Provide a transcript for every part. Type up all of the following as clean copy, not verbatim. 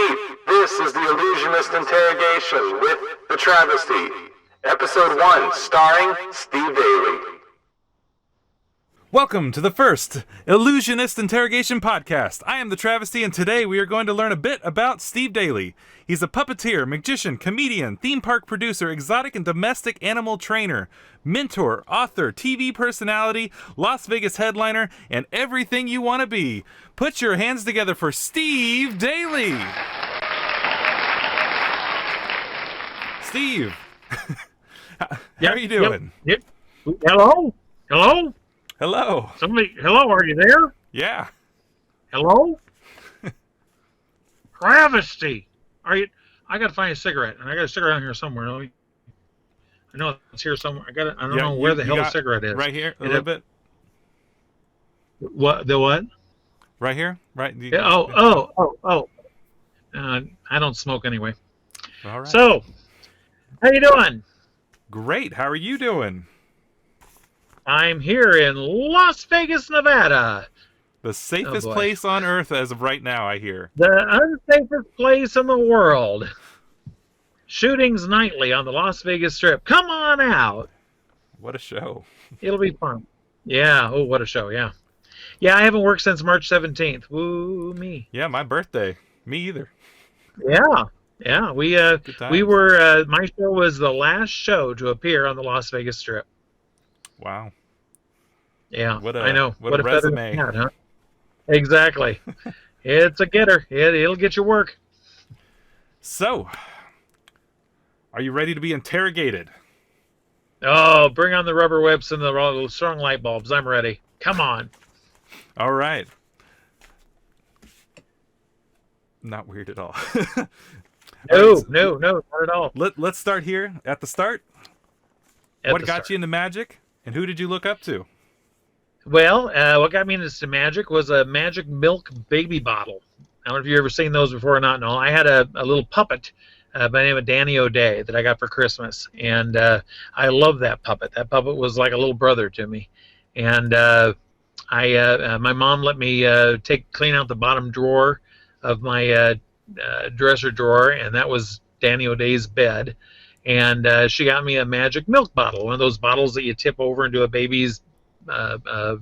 Meet, this is the Illusionist Interrogation with the Travesty. Episode 1, starring Steve Daly. Welcome to the first Illusionist Interrogation Podcast. I am the Travesty, and today we are going to learn a bit about Steve Daly. He's a puppeteer, magician, comedian, theme park producer, exotic and domestic animal trainer, mentor, author, TV personality, Las Vegas headliner, and everything you want to be. Put your hands together for Steve Daly. Steve, how are you doing? Yep. Hello? Hello? Hello. Somebody, hello, are you there? Yeah. Hello? Travesty. Are you? I gotta find a cigarette, and I got a cigarette here somewhere. I know it's here somewhere. I don't know where the hell the cigarette is. Right here, a little bit. What? The what? Right here, right. Oh. I don't smoke anyway. All right. So, how you doing? Great. How are you doing? I'm here in Las Vegas, Nevada. The safest place on earth as of right now, I hear. The unsafest place in the world. Shootings nightly on the Las Vegas Strip. Come on out. What a show. It'll be fun. Yeah. Oh, what a show. Yeah. Yeah, I haven't worked since March 17th. Woo me. Yeah, my birthday. Me either. Yeah. Yeah. We were, my show was the last show to appear on the Las Vegas Strip. Wow. Yeah, I know. What a resume. Hat, huh? Exactly. It's a getter. It'll get your work. So, are you ready to be interrogated? Oh, bring on the rubber whips and the strong light bulbs. I'm ready. Come on. All right. Not weird at all. No, not at all. Let's start here at the start. What got you into magic? And who did you look up to? Well, what got me into magic was a magic milk baby bottle. I don't know if you've ever seen those before or not. No, I had a little puppet by the name of Danny O'Day that I got for Christmas. And I love that puppet. That puppet was like a little brother to me. And my mom let me clean out the bottom drawer of my dresser drawer, and that was Danny O'Day's bed. And she got me a magic milk bottle, one of those bottles that you tip over into a baby's a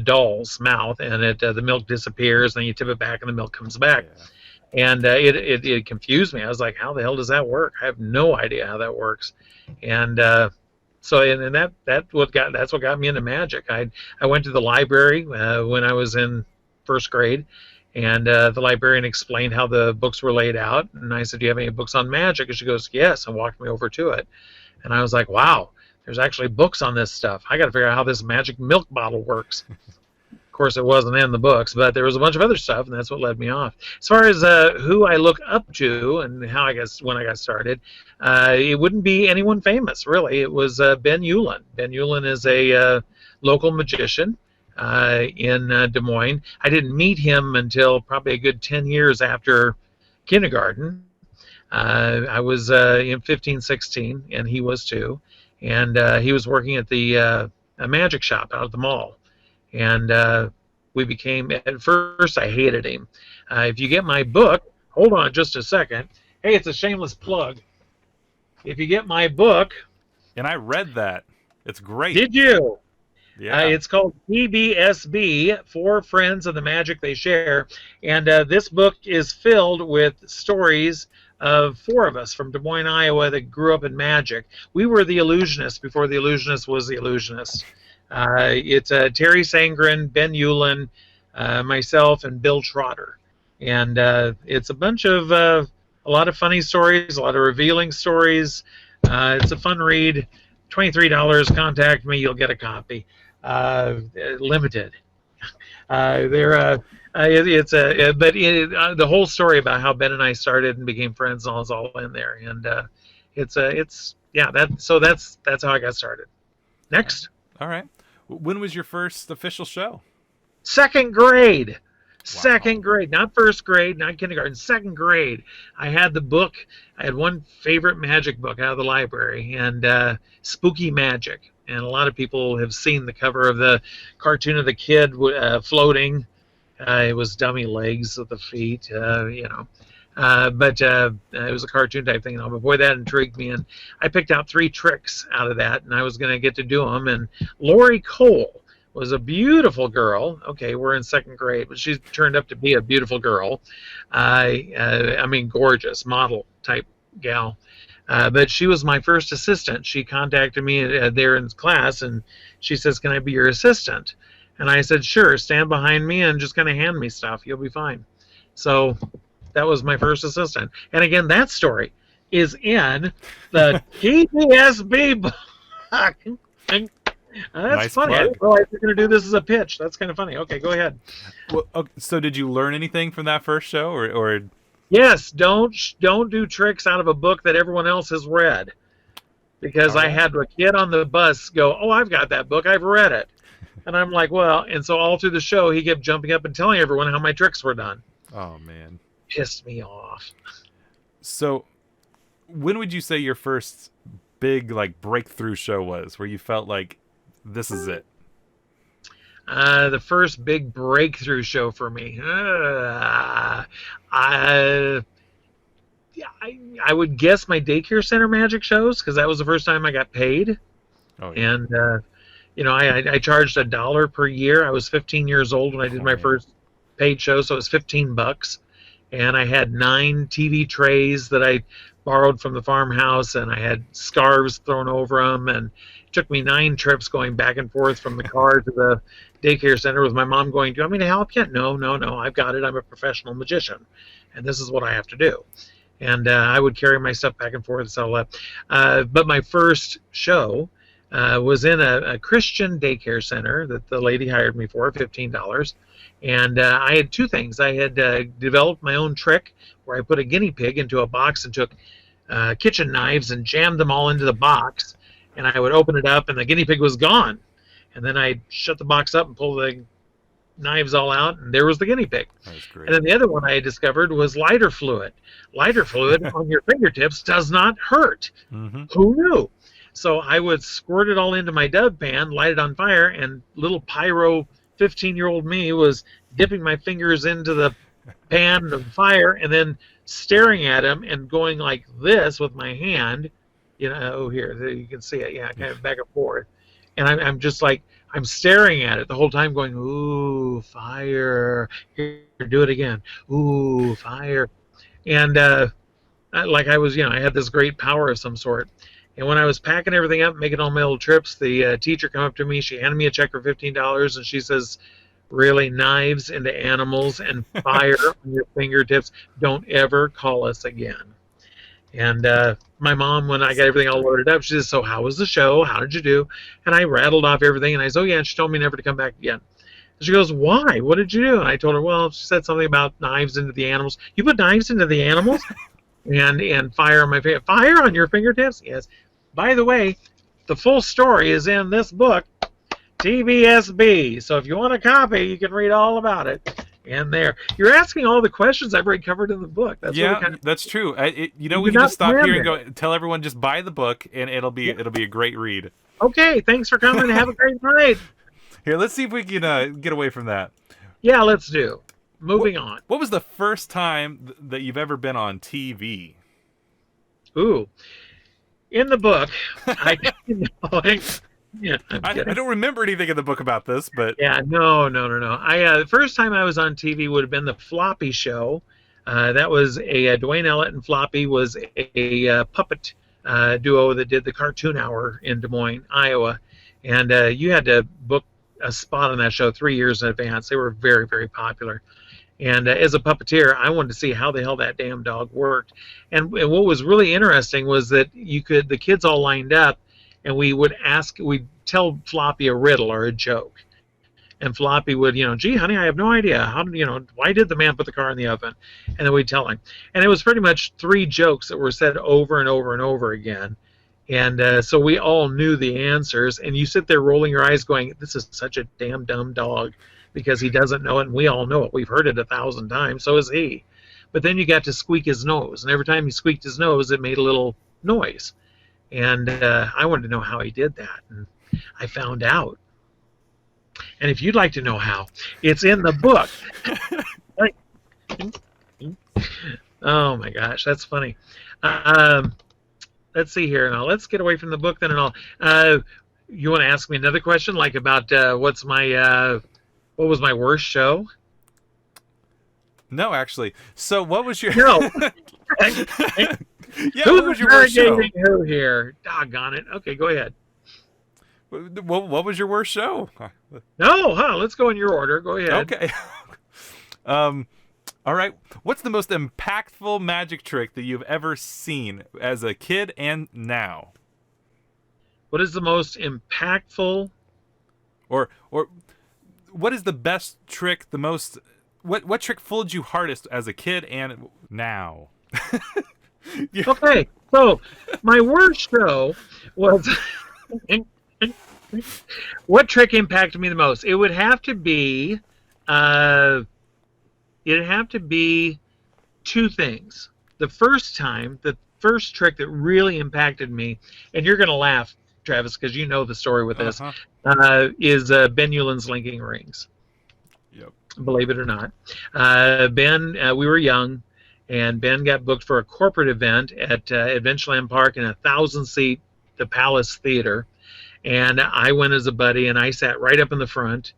doll's mouth, and the milk disappears, and then you tip it back, and the milk comes back. Yeah. And it confused me. I was like, how the hell does that work? I have no idea how that works. And that's what got me into magic. I went to the library when I was in first grade. And the librarian explained how the books were laid out. And I said, do you have any books on magic? And she goes, yes, and walked me over to it. And I was like, wow, there's actually books on this stuff. I got to figure out how this magic milk bottle works. Of course, it wasn't in the books, but there was a bunch of other stuff, and that's what led me off. As far as who I look up to and how when I got started, it wouldn't be anyone famous, really. It was Ben Ullin. Ben Ullin is a local magician in Des Moines. I didn't meet him until probably a good 10 years after kindergarten. I was 15, 16, and he was too. And he was working at a magic shop out at the mall. And we became, at first I hated him. If you get my book, hold on just a second. Hey, it's a shameless plug. If you get my book. And I read that. It's great. Did you? Yeah. It's called PBSB, Four Friends of the Magic They Share. And this book is filled with stories of four of us from Des Moines, Iowa that grew up in magic. We were the Illusionists before the Illusionist was the Illusionist. It's Terry Sangren, Ben Ullin, myself, and Bill Trotter. And it's a bunch of a lot of funny stories, a lot of revealing stories. It's a fun read. $23. Contact me. You'll get a copy. Limited. The whole story about how Ben and I started and became friends and all is all in there. And that's how I got started. Next. All right. When was your first official show? Second grade. Wow. Second grade, not first grade, not kindergarten, second grade. I had the book. I had one favorite magic book out of the library, and Spooky Magic. And a lot of people have seen the cover of the cartoon of the kid floating It was dummy legs with the feet, but it was a cartoon type thing. But boy, that intrigued me, and I picked out 3 tricks out of that, and I was going to get to do them. And Lori Cole was a beautiful girl. Okay, we're in 2nd grade, but she turned up to be a beautiful girl. I mean, gorgeous model type gal. But she was my first assistant. She contacted me there in class, and she says, "Can I be your assistant?" And I said, "Sure, stand behind me and just kind of hand me stuff. You'll be fine." So that was my first assistant. And again, that story is in the TBSB book. That's Nice funny. plug. I didn't realize you're going to do this as a pitch. That's kind of funny. Okay, go ahead. Well, okay, so did you learn anything from that first show, or Yes, don't do tricks out of a book that everyone else has read. Because I had a kid on the bus go, "Oh, I've got that book. I've read it." And I'm like, "Well," and so all through the show, he kept jumping up and telling everyone how my tricks were done. Oh man, Pissed me off. So, when would you say your first big breakthrough show was, where you felt like this is it? The first big breakthrough show for me. I would guess my daycare center magic shows, because that was the first time I got paid. Oh yeah. And I charged $1 per year. I was 15 years old when I did my first paid show, so it was $15. And I had 9 TV trays that I borrowed from the farmhouse, and I had scarves thrown over them, and it took me 9 trips going back and forth from the car to the daycare center with my mom going, "Do you want me to help you?" No, I've got it. I'm a professional magician, and this is what I have to do. And I would carry my stuff back and forth. So, but my first show was in a Christian daycare center that the lady hired me for, $15. And I had 2 things. I had developed my own trick where I put a guinea pig into a box and took kitchen knives and jammed them all into the box. And I would open it up, and the guinea pig was gone. And then I'd shut the box up and pull the knives all out, and there was the guinea pig. That was great. And then the other one I had discovered was lighter fluid. Lighter fluid on your fingertips does not hurt. Mm-hmm. Who knew? So I would squirt it all into my dub pan, light it on fire, and little pyro 15-year-old me was dipping my fingers into the pan of fire and then staring at him and going like this with my hand. Here, you can see it. Yeah, kind of back and forth. And I'm just like, I'm staring at it the whole time going, "Ooh, fire. Here, do it again. Ooh, fire." And I had this great power of some sort. And when I was packing everything up, making all my little trips, the teacher came up to me. She handed me a check for $15, and she says, "Really, knives into animals and fire on your fingertips. Don't ever call us again." And my mom, when I got everything all loaded up, she says, "So how was the show? How did you do?" And I rattled off everything, and I said, "Oh, yeah," and she told me never to come back again. And she goes, "Why? What did you do?" And I told her, well, she said something about knives into the animals. "You put knives into the animals?" and fire on my fire on your fingertips? Yes. By the way, the full story is in this book, TBSB. So if you want a copy, you can read all about it in there. You're asking all the questions I've already covered in the book. That's really that's true. We can just stop here and go tell everyone, just buy the book, and it'll be a great read. Okay, thanks for coming. Have a great night. Here, let's see if we can get away from that. Yeah, let's do. Moving on. What was the first time that you've ever been on TV? Ooh. In the book, I don't remember anything in the book about this, but yeah, no. The first time I was on TV would have been the Floppy Show. That was Dwayne Ellett and Floppy was a puppet duo that did the Cartoon Hour in Des Moines, Iowa, and you had to book a spot on that show 3 years in advance. They were very, very popular. And as a puppeteer, I wanted to see how the hell that damn dog worked. And what was really interesting was that the kids all lined up, and we'd tell Floppy a riddle or a joke. And Floppy would, "Gee, honey, I have no idea. Why did the man put the car in the oven?" And then we'd tell him. And it was pretty much 3 jokes that were said over and over and over again. And so we all knew the answers. And you sit there rolling your eyes going, "This is such a damn dumb dog," because he doesn't know it, and we all know it. We've heard it 1,000 times, so is he. But then you got to squeak his nose, and every time he squeaked his nose, it made a little noise. And I wanted to know how he did that, and I found out. And if you'd like to know how, it's in the book. Oh my gosh, that's funny. Let's see here. Now let's get away from the book then and all. You want to ask me another question, like about what was my worst show? No, actually. So what was your No. Yeah, what was your worst show? Who here? Doggone it. Okay, go ahead. What was your worst show? No, let's go in your order. Go ahead. Okay. All right. What's the most impactful magic trick that you've ever seen as a kid and now? What is the most impactful? Or what is the best trick? The most what trick fooled you hardest as a kid and now? Yeah. Okay, so my worst show was. What trick impacted me the most? It would have to be. It'd have to be two things. The first trick that really impacted me, and you're going to laugh, Travis, because you know the story with this, is Ben Eulin's linking rings. Yep. Believe it or not. Ben, we were young, and Ben got booked for a corporate event at Adventureland Park in a 1,000-seat, the Palace Theater. And I went as a buddy, and I sat right up in the front.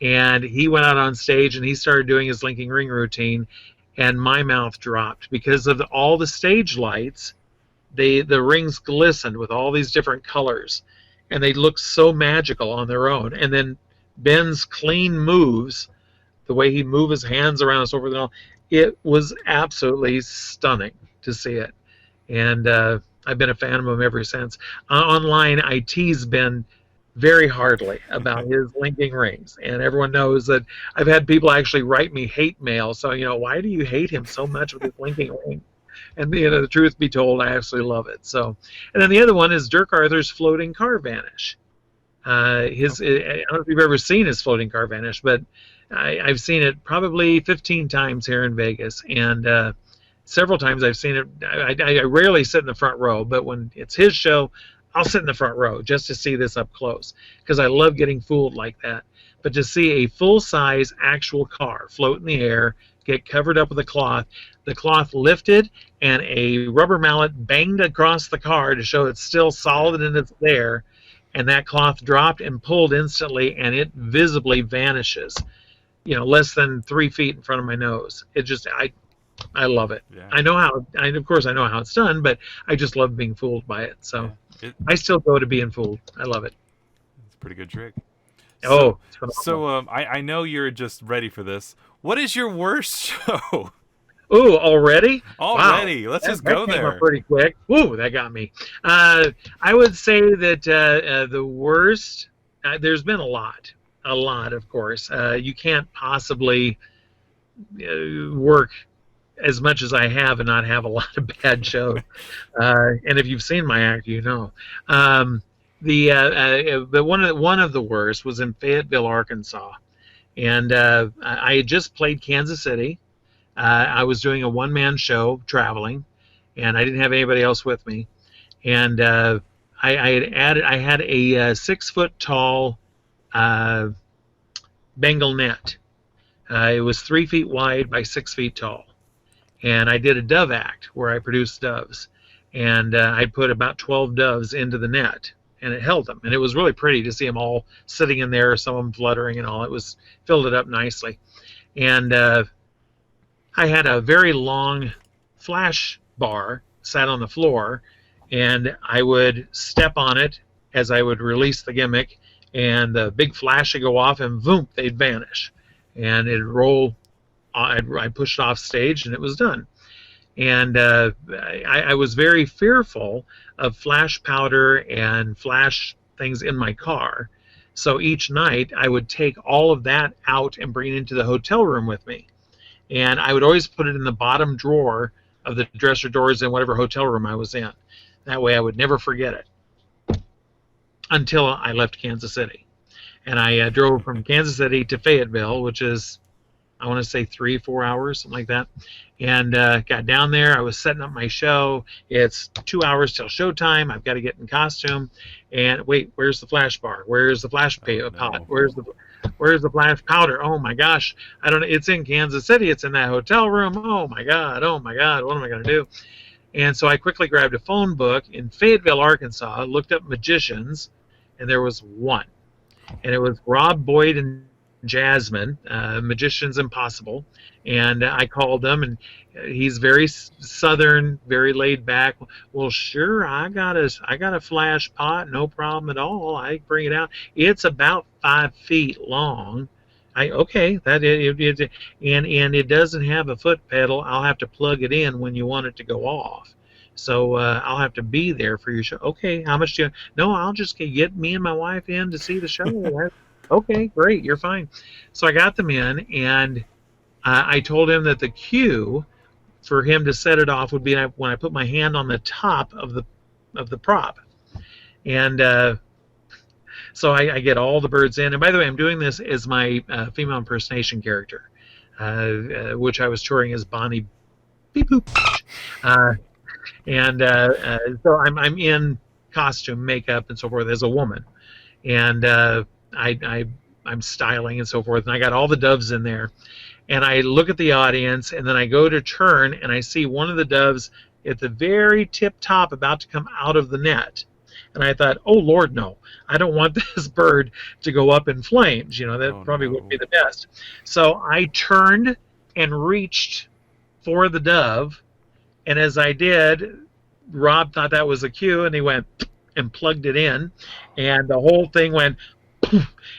And he went out on stage, and he started doing his linking ring routine, and my mouth dropped because of all the stage lights. The rings glistened with all these different colors, and they looked so magical on their own. And then Ben's clean moves, the way he moved his hands around and so forth and all, it was absolutely stunning to see it. And I've been a fan of him ever since. Online, I tease Ben very hardly about his linking rings, and everyone knows that I've had people actually write me hate mail. So, why do you hate him so much with his linking ring? And the truth be told, I absolutely love it. So, and then the other one is Dirk Arthur's floating car vanish. I don't know if you've ever seen his floating car vanish, but I've seen it probably 15 times here in Vegas, and several times I've seen it. I rarely sit in the front row, but when it's his show, I'll sit in the front row just to see this up close because I love getting fooled like that. But to see a full-size actual car float in the air, get covered up with a cloth, the cloth lifted, and a rubber mallet banged across the car to show it's still solid and it's there, and that cloth dropped and pulled instantly, and it visibly vanishes, less than 3 feet in front of my nose. It just, I love it. Yeah. Of course I know how it's done, but I just love being fooled by it. So I still go to being fooled. I love it. It's a pretty good trick. I know you're just ready for this. What is your worst show? Ooh, already? Already. Wow. Let's just go there. Pretty quick. Ooh, that got me. I would say that the worst, there's been a lot, of course. You can't possibly work as much as I have and not have a lot of bad shows. And if you've seen my act, you know. But one of the worst was in Fayetteville, Arkansas. And I had just played Kansas City. I was doing a one-man show traveling, and I didn't have anybody else with me. And I had a 6-foot-tall Bengal net. It was 3 feet wide by 6 feet tall. And I did a dove act where I produced doves. And I put about 12 doves into the net, and it held them. And it was really pretty to see them all sitting in there, some of them fluttering and all. Filled it up nicely. And I had a very long flash bar sat on the floor, and I would step on it as I would release the gimmick, and the big flash would go off, and boom, they'd vanish. And it'd roll. I pushed off stage, and it was done. And I was very fearful of flash powder and flash things in my car. So each night, I would take all of that out and bring it into the hotel room with me. And I would always put it in the bottom drawer of the dresser drawers in whatever hotel room I was in. That way I would never forget it until I left Kansas City. And I drove from Kansas City to Fayetteville, which is, I want to say 3-4 hours, something like that. And got down there. I was setting up my show. It's 2 hours till showtime. I've got to get in costume. And wait, where's the flash bar? Where's the flash pot? Where's the... Where's the flash powder? Oh my gosh, I don't know. It's in Kansas City. It's in that hotel room. Oh my God. Oh my God. What am I going to do? And so I quickly grabbed a phone book in Fayetteville, Arkansas, looked up magicians, and there was one. And it was Rob Boyd and Jasmine, Magicians Impossible. And I called them, and he's very southern, very laid back. Well, sure, I got a flash pot, no problem at all. I bring it out. It's about 5 feet long. Okay, that it and it doesn't have a foot pedal. I'll have to plug it in when you want it to go off. So I'll have to be there for your show. Okay, how much do you? No, I'll just get me and my wife in to see the show. Okay, great, you're fine. So I got them in, and I told him that the cue for him to set it off would be when I put my hand on the top of the prop, and so I get all the birds in. And by the way, I'm doing this as my female impersonation character, which I was touring as Bonnie Beep Boop. So I'm in costume, makeup, and so forth as a woman, and I'm styling and so forth. And I got all the doves in there, and I look at the audience, and then I go to turn, and I see one of the doves at the very tip top about to come out of the net. And I thought, oh, Lord, no. I don't want this bird to go up in flames. That probably wouldn't be the best. So I turned and reached for the dove. And as I did, Rob thought that was a cue, and he went and plugged it in. And the whole thing went,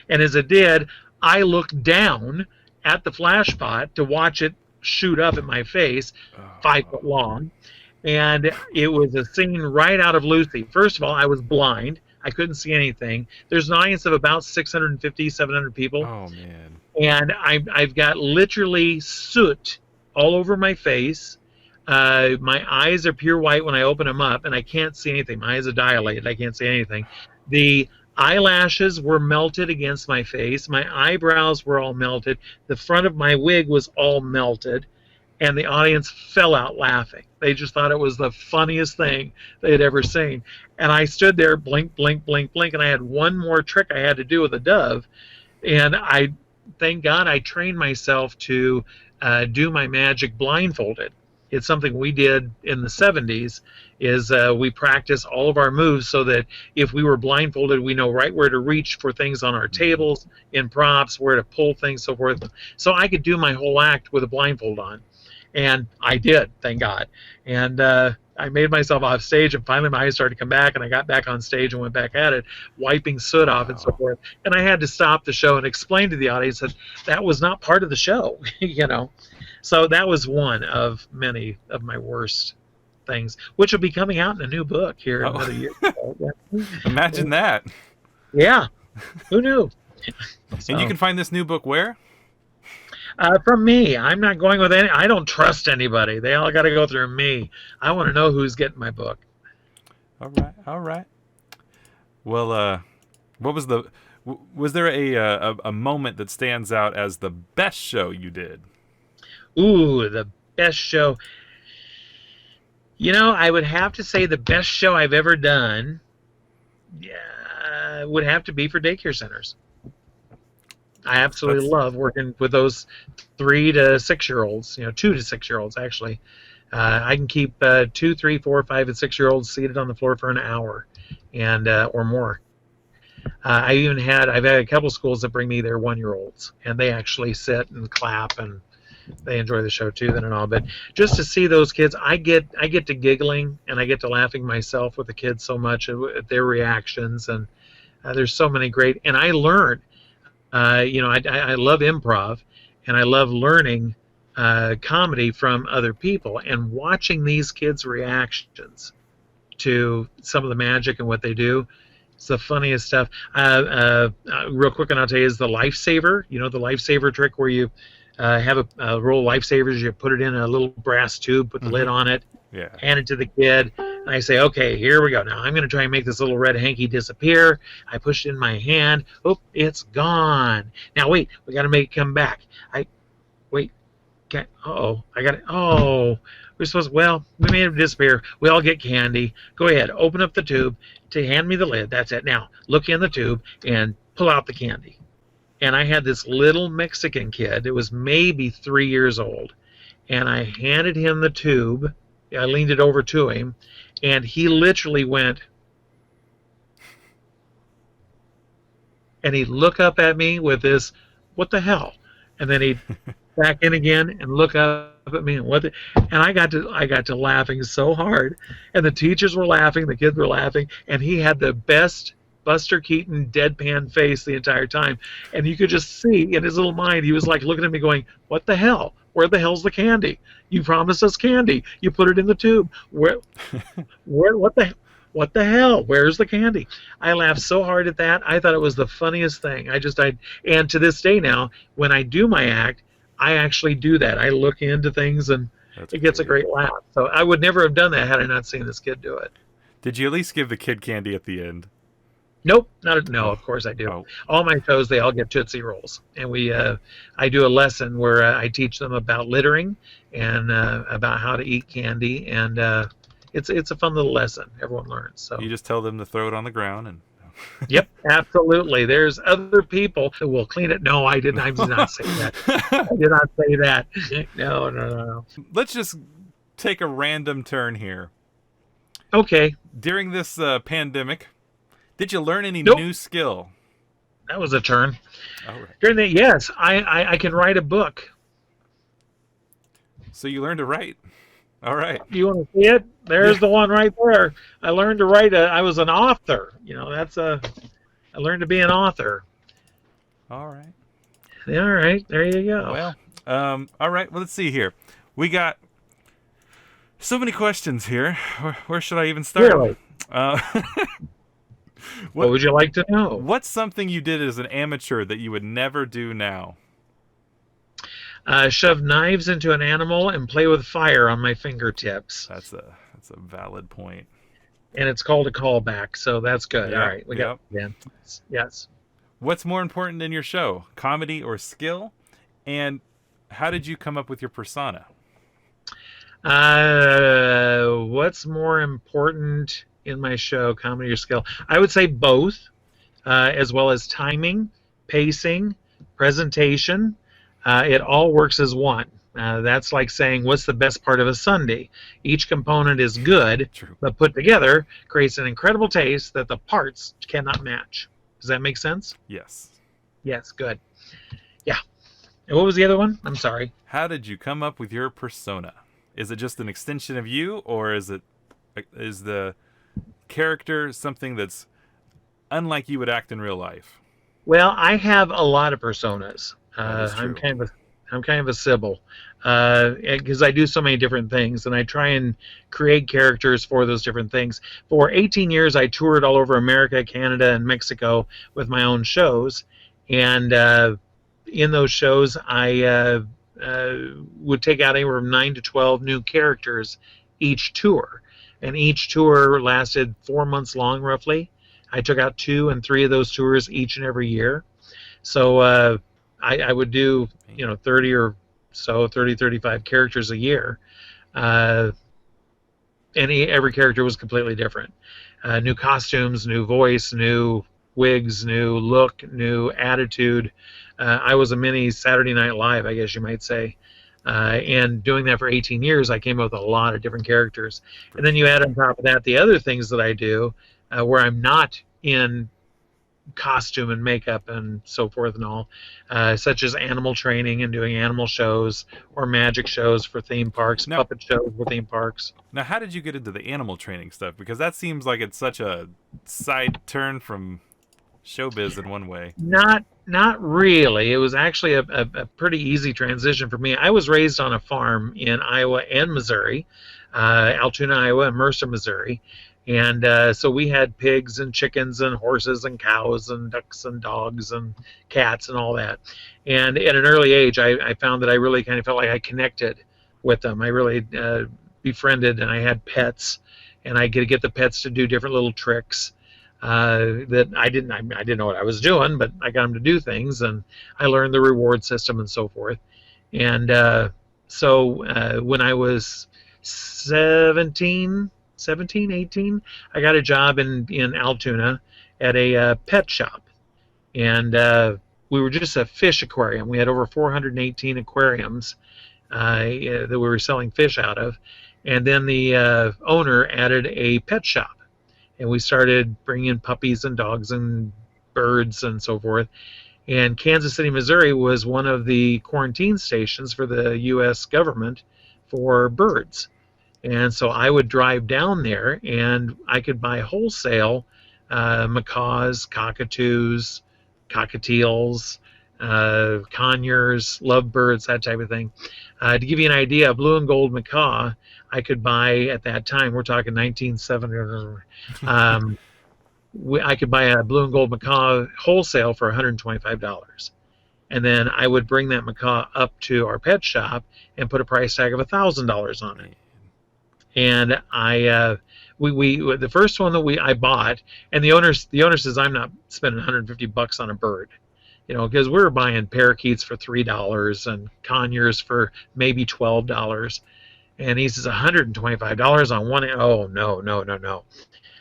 and as it did, I looked down at the flash pot to watch it shoot up at my face, 5 foot long. And it was a scene right out of Lucy. First of all, I was blind. I couldn't see anything. There's an audience of about 650, 700 people. Oh, man. And I've got literally soot all over my face. My eyes are pure white when I open them up, and I can't see anything. My eyes are dilated. I can't see anything. The eyelashes were melted against my face. My eyebrows were all melted. The front of my wig was all melted. And the audience fell out laughing. They just thought it was the funniest thing they had ever seen. And I stood there, blink, blink, blink, blink, and I had one more trick I had to do with a dove. And thank God I trained myself to do my magic blindfolded. It's something we did in the 70s, is we practice all of our moves so that if we were blindfolded, we know right where to reach for things on our tables, in props, where to pull things, so forth. So I could do my whole act with a blindfold on. And I did, thank God. And I made myself off stage, and finally my eyes started to come back, and I got back on stage and went back at it, wiping soot off and so forth. And I had to stop the show and explain to the audience that that was not part of the show, So that was one of many of my worst things, which will be coming out in a new book here in another year. Imagine that. Yeah. Who knew? And you can find this new book where? From me. I'm not going with any. I don't trust anybody. They all got to go through me. I want to know who's getting my book. All right. Well, what was was there a moment that stands out as the best show you did? Ooh, the best show. I would have to say the best show I've ever done would have to be for daycare centers. I absolutely love working with those 3 to 6-year-olds, 2 to 6-year-olds actually. I can keep 2, 3, 4, 5, and 6-year-olds seated on the floor for an hour and or more. I've had a couple schools that bring me their 1-year-olds, and they actually sit and clap, and they enjoy the show too, then and all. But just to see those kids, I get to giggling, and I get to laughing myself with the kids so much at their reactions, and there's so many great, and I learn. I love improv, and I love learning comedy from other people, and watching these kids' reactions to some of the magic and what they do. It's the funniest stuff. Real quick, and I'll tell you, is the lifesaver. The lifesaver trick where you have a roll of lifesavers, you put it in a little brass tube, put the lid on it, hand it to the kid, and I say, okay, here we go. Now I'm going to try and make this little red hanky disappear. I push it in my hand. Oh, it's gone. Now wait, we got to make it come back. I got it. Oh, we're supposed to, we made it disappear. We all get candy. Go ahead, open up the tube to hand me the lid. That's it. Now look in the tube and pull out the candy. and I had this little Mexican kid. It was maybe 3 years old, and I handed him the tube. I leaned it over to him, and he literally went, and he'd look up at me with this, "What the hell?" And then he'd back in again and look up at me and and I got to laughing so hard, and the teachers were laughing, the kids were laughing, and he had the best Buster Keaton deadpan face the entire time, and you could just see in his little mind he was like looking at me going, "What the hell? Where the hell's the candy? You promised us candy. You put it in the tube. Where what the hell? Where's the candy?" I laughed so hard at that. I thought it was the funniest thing. And to this day now, when I do my act, I actually do that. I look into things, and it gets a great laugh. So I would never have done that had I not seen this kid do it. Did you at least give the kid candy at the end? Nope, no. Of course I do. Oh. All my shows, they all get Tootsie Rolls, and I do a lesson where I teach them about littering and about how to eat candy, and it's a fun little lesson. Everyone learns. So you just tell them to throw it on the ground and. Yep, absolutely. There's other people who will clean it. No, I did not say that. I did not say that. No. Let's just take a random turn here. Okay. During this pandemic, did you learn any Nope. new skill? That was a turn. All right. During that, yes, I can write a book. So you learned to write. All right. Do you want to see it? There's the one right there. I learned to write. I was an author. I learned to be an author. All right. All right. There you go. Well, all right. Well, let's see here. We got so many questions here. Where should I even start? Really? What would you like to know? What's something you did as an amateur that you would never do now? Shove knives into an animal and play with fire on my fingertips. That's a valid point. And it's called a callback, so that's good. Yep, All right, we got it again. Yes. What's more important in your show, comedy or skill? And how did you come up with your persona? What's more important in my show, comedy or skill? I would say both, as well as timing, pacing, presentation. It all works as one. That's like saying, what's the best part of a sundae? Each component is good, True. but put together creates an incredible taste that the parts cannot match. Does that make sense? Yes. Yes, good. Yeah. And what was the other one? I'm sorry. How did you come up with your persona? Is it just an extension of you, or is the character something that's unlike you would act in real life? Well, I have a lot of personas. That is true. I'm kind of a Sybil because I do so many different things, and I try and create characters for those different things. For 18 years, I toured all over America, Canada, and Mexico with my own shows, and in those shows, I would take out anywhere from 9 to 12 new characters each tour, and each tour lasted 4 months long, roughly. I took out 2 and 3 of those tours each and every year, so I would do 30 or so, 35 characters a year, and every character was completely different. New costumes, new voice, new wigs, new look, new attitude. I was a mini Saturday Night Live, I guess you might say. And doing that for 18 years, I came up with a lot of different characters. And then you add on top of that the other things that I do where I'm not in costume and makeup and so forth and all, such as animal training and doing animal shows or magic shows for theme parks, puppet shows for theme parks. Now, how did you get into the animal training stuff? Because that seems like it's such a side turn from showbiz in one way. Not really. It was actually a pretty easy transition for me. I was raised on a farm in Iowa and Missouri, Altoona, Iowa, and Mercer, Missouri. And so we had pigs and chickens and horses and cows and ducks and dogs and cats and all that. And at an early age, I found that I really kind of felt like I connected with them. I really befriended, and I had pets, and I could get the pets to do different little tricks that I didn't know what I was doing, but I got them to do things, and I learned the reward system and so forth. And so when I was 17, 18, I got a job in Altoona at a pet shop. And we were just a fish aquarium. We had over 418 aquariums that we were selling fish out of. And then the owner added a pet shop. And we started bringing in puppies and dogs and birds and so forth. And Kansas City, Missouri was one of the quarantine stations for the U.S. government for birds. And so I would drive down there, and I could buy wholesale macaws, cockatoos, cockatiels, conures, lovebirds, that type of thing. To give you an idea, a blue and gold macaw I could buy at that time, we're talking 1970, I could buy a blue and gold macaw wholesale for $125. And then I would bring that macaw up to our pet shop and put a price tag of $1,000 on it. And the first one that I bought, and the owner says I'm not spending $150 on a bird, because we were buying parakeets for $3 and conures for maybe $12, and he says $125 on one. Oh no.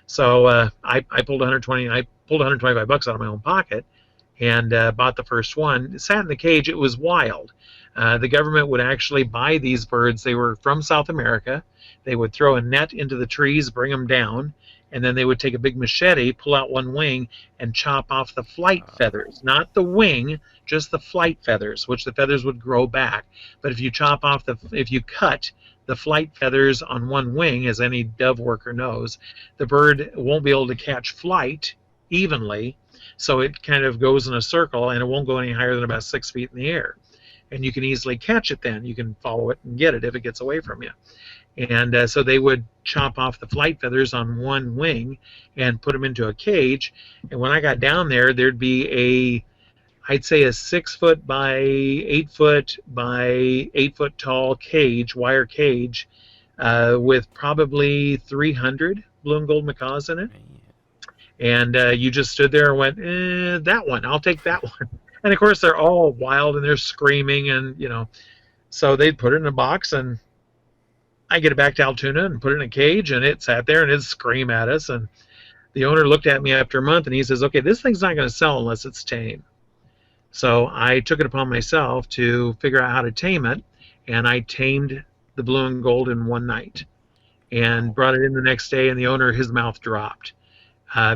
So I pulled $125 out of my own pocket and bought the first one. It sat in the cage. It was wild. The government would actually buy these birds. They were from South America. They would throw a net into the trees, bring them down, and then they would take a big machete, pull out one wing, and chop off the flight feathers. Not the wing, just the flight feathers, which the feathers would grow back. But if you cut the flight feathers on one wing, as any dove worker knows, the bird won't be able to catch flight evenly, so it kind of goes in a circle, and it won't go any higher than about 6 feet in the air. And you can easily catch it then. You can follow it and get it if it gets away from you. And so they would chop off the flight feathers on one wing and put them into a cage. And when I got down there, there'd be I'd say a 6 foot by 8 foot by 8 foot tall cage, wire cage, with probably 300 blue and gold macaws in it. And you just stood there and went, that one, I'll take that one. And of course, they're all wild and they're screaming, and so they'd put it in a box, and I get it back to Altoona and put it in a cage, and it sat there and it'd scream at us. And the owner looked at me after a month and he says, okay, this thing's not going to sell unless it's tame. So I took it upon myself to figure out how to tame it, and I tamed the blue and gold in one night and brought it in the next day, and the owner, his mouth dropped.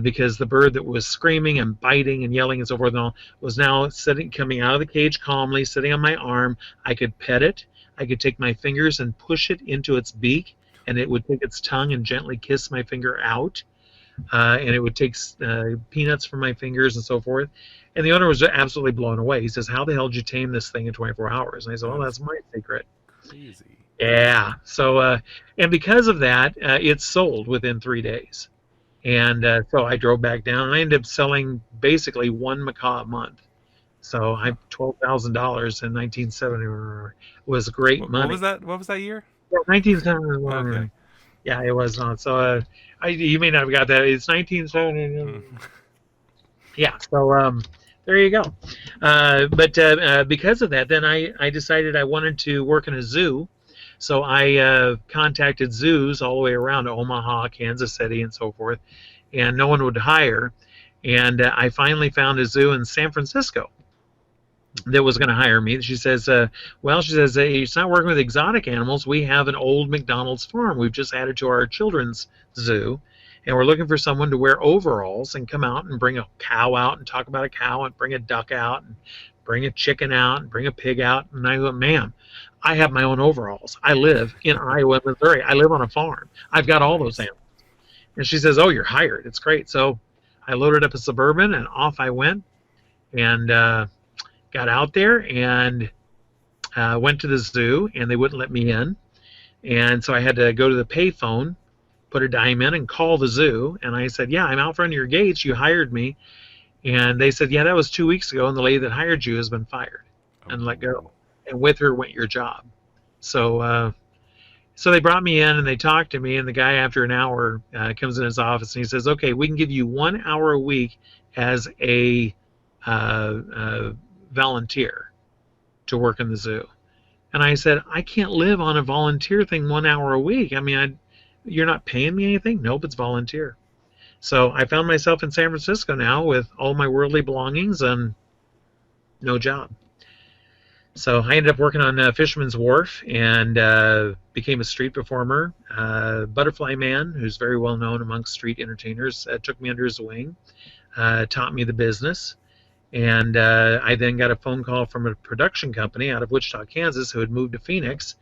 Because the bird that was screaming and biting and yelling and so forth and all was now coming out of the cage calmly, sitting on my arm. I could pet it. I could take my fingers and push it into its beak, and it would take its tongue and gently kiss my finger out. And it would take peanuts from my fingers and so forth. And the owner was absolutely blown away. He says, how the hell did you tame this thing in 24 hours? And I said, well, that's my secret. Crazy. Yeah. So, and because of that, it sold within 3 days. And so I drove back down, and I ended up selling basically one macaw a month. So I $12,000 in 1970 was great money. What was that year? Yeah, 1970. Okay. Yeah, it was not. So you may not have got that. It's 1970. Yeah. So there you go. But because of that, then I decided I wanted to work in a zoo. So I contacted zoos all the way around Omaha, Kansas City, and so forth, and no one would hire. And I finally found a zoo in San Francisco that was going to hire me. She says, it's not working with exotic animals. We have an old McDonald's farm we've just added to our children's zoo, and we're looking for someone to wear overalls and come out and bring a cow out and talk about a cow and bring a duck out and bring a chicken out and bring a pig out. And I go, ma'am, I have my own overalls. I live in Iowa, Missouri. I live on a farm. I've got all those animals. And she says, oh, you're hired. It's great. So I loaded up a Suburban and off I went, and got out there and went to the zoo, and they wouldn't let me in. And so I had to go to the payphone, put a dime in, and call the zoo. And I said, yeah, I'm out front of your gates. You hired me. And they said, yeah, that was 2 weeks ago, and the lady that hired you has been fired and let go. And with her went your job. So they brought me in, and they talked to me, and the guy after an hour comes in his office, and he says, okay, we can give you 1 hour a week as a volunteer to work in the zoo. And I said, I can't live on a volunteer thing 1 hour a week. I mean, you're not paying me anything? Nope, it's volunteer. So I found myself in San Francisco now with all my worldly belongings, and no job. So I ended up working on Fisherman's Wharf and became a street performer. Butterfly Man, who's very well known amongst street entertainers, took me under his wing, taught me the business. And I then got a phone call from a production company out of Wichita, Kansas, who had moved to Phoenix.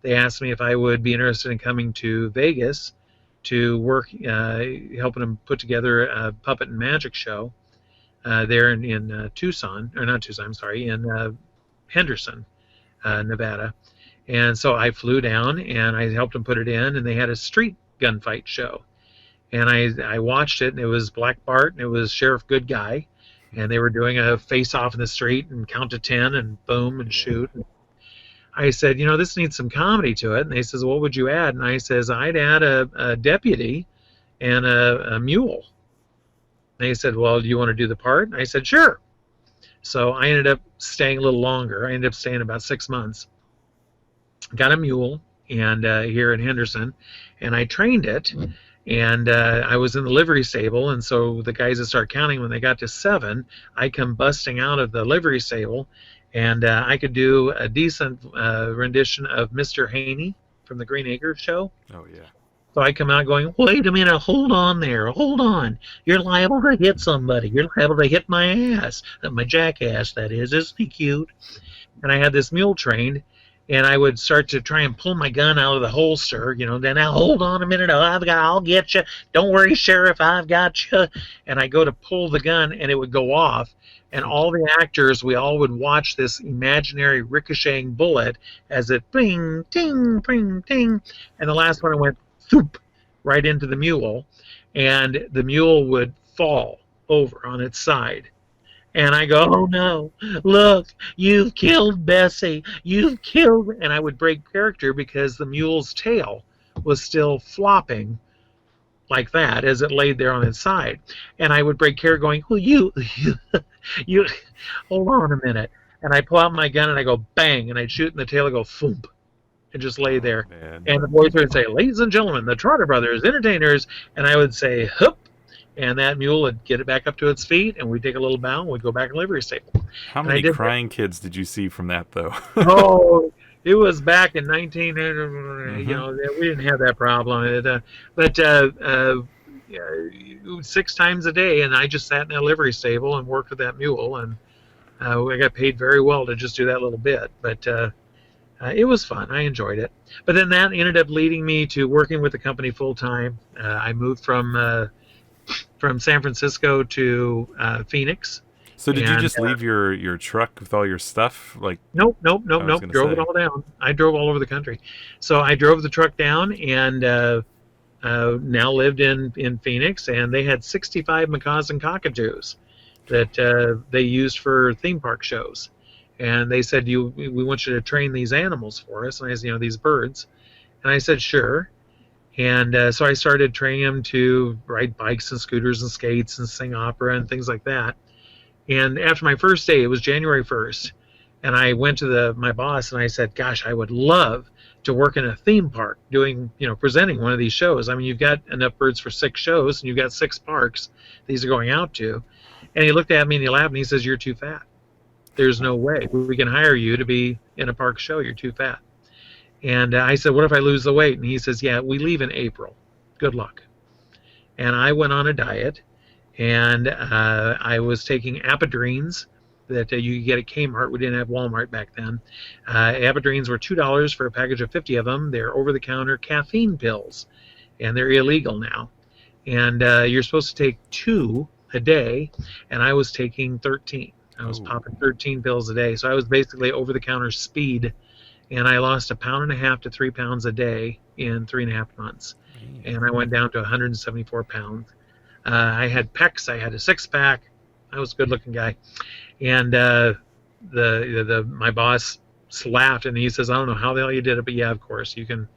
They asked me if I would be interested in coming to Vegas to work, helping them put together a puppet and magic show there in Tucson, or not Tucson, I'm sorry, in Henderson, Nevada. And so I flew down and I helped them put it in, and they had a street gunfight show. And I watched it, and it was Black Bart, and it was Sheriff Good Guy, and they were doing a face-off in the street and count to 10 and boom and shoot. I said, this needs some comedy to it. And they says, what would you add? And I says, I'd add a deputy and a mule. And they said, well, do you want to do the part? And I said, sure. So I ended up staying a little longer. I ended up staying about 6 months. Got a mule and here in Henderson, and I trained it. And I was in the livery stable, and so the guys that start counting, when they got to 7, I come busting out of the livery stable, and I could do a decent rendition of Mr. Haney from the Green Acres show. Oh, yeah. So I come out going, wait a minute, hold on there, hold on. You're liable to hit somebody. You're liable to hit my ass. My jackass, that is. Isn't he cute? And I had this mule trained, and I would start to try and pull my gun out of the holster, then now hold on a minute, I'll get you. Don't worry, Sheriff, I've got you. And I go to pull the gun, and it would go off. And all the actors, we all would watch this imaginary ricocheting bullet as it bing, ting, bing, ting. And the last one, it went thoop, right into the mule. And the mule would fall over on its side. And I go, oh no, look, you've killed Bessie, you've killed, and I would break character because the mule's tail was still flopping like that as it laid there on its side. And I would break character going, well, you, hold on a minute. And I pull out my gun and I go bang, and I'd shoot and the tail would go thump and just lay there. Man. And the voice would say, ladies and gentlemen, the Trotter Brothers, entertainers, and I would say, hup. And that mule would get it back up to its feet, and we'd take a little bow, and we'd go back in the livery stable. How many crying kids did you see from that, though? Oh, it was back in 1900. We didn't have that problem. But 6 times a day, and I just sat in that livery stable and worked with that mule, and I got paid very well to just do that little bit. But it was fun. I enjoyed it. But then that ended up leading me to working with the company full time. I moved from San Francisco to Phoenix. So did you just leave your truck with all your stuff? Nope. Drove it all down. I drove all over the country. So I drove the truck down and now lived in Phoenix, and they had 65 macaws and cockatoos that they used for theme park shows. And they said, we want you to train these animals for us. And I said, these birds. And I said, sure. And so I started training them to ride bikes and scooters and skates and sing opera and things like that. And after my first day, it was January 1st, and I went to my boss and I said, gosh, I would love to work in a theme park doing, presenting one of these shows. I mean, you've got enough birds for 6 shows, and you've got 6 parks these are going out to. And he looked at me and he laughed and he says, you're too fat. There's no way we can hire you to be in a park show. You're too fat. And I said, what if I lose the weight? And he says, yeah, we leave in April. Good luck. And I went on a diet, and I was taking Apodrenes that you could get at Kmart. We didn't have Walmart back then. Apodrenes were $2 for a package of 50 of them. They're over-the-counter caffeine pills, and they're illegal now. And you're supposed to take 2 a day, and I was taking 13. I was popping 13 pills a day. So I was basically over-the-counter speed. And I lost 1.5 pounds to 3 pounds a day in 3.5 months. And I went down to 174 pounds. I had pecs. I had a 6-pack. I was a good-looking guy. And my boss laughed, and he says, I don't know how the hell you did it, but yeah, of course. You can